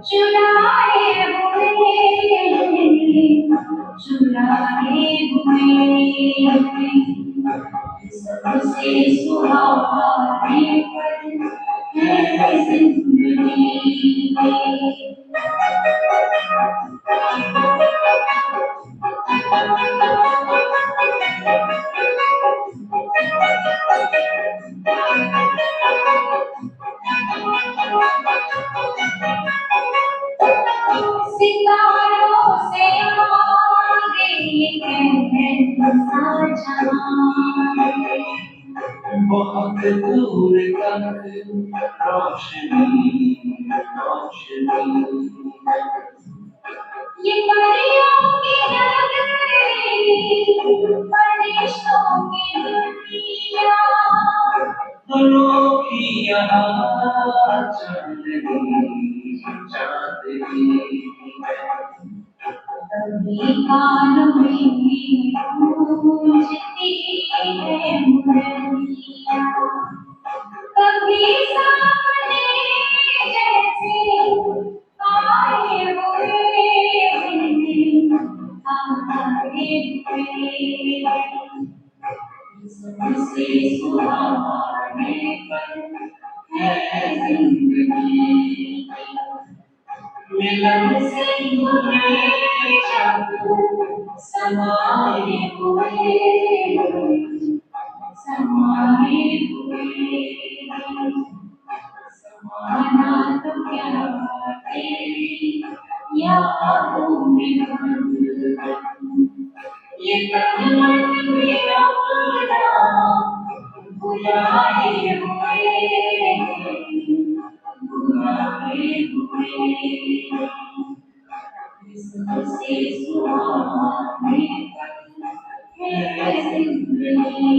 चुराए हुए, चुराए हुए। सबसे सुहाने पल है जिंदगी। सितारों से आगे कैसा जहां, बहुत दूर तक रोशनी रोशनी। ये परियों की नगरी, फरिश्तों की दुनिया, अनोखी यहाँ चांदनी चांदनी। कभी कानों में गूंजती है मुरलियाँ, कभी सामने जैसे आए हुए हमारे हुए सबसे सुहाने पल है जिंदगी। मिलन से तुम्हें जब समाए हुए, समाए हुए, समाना तो क्या तेरी यादों में बंद। ये तन मन मेरा भुलाए हुए, भुलाए हुए, सबसे सुहाने पल है जिंदगी।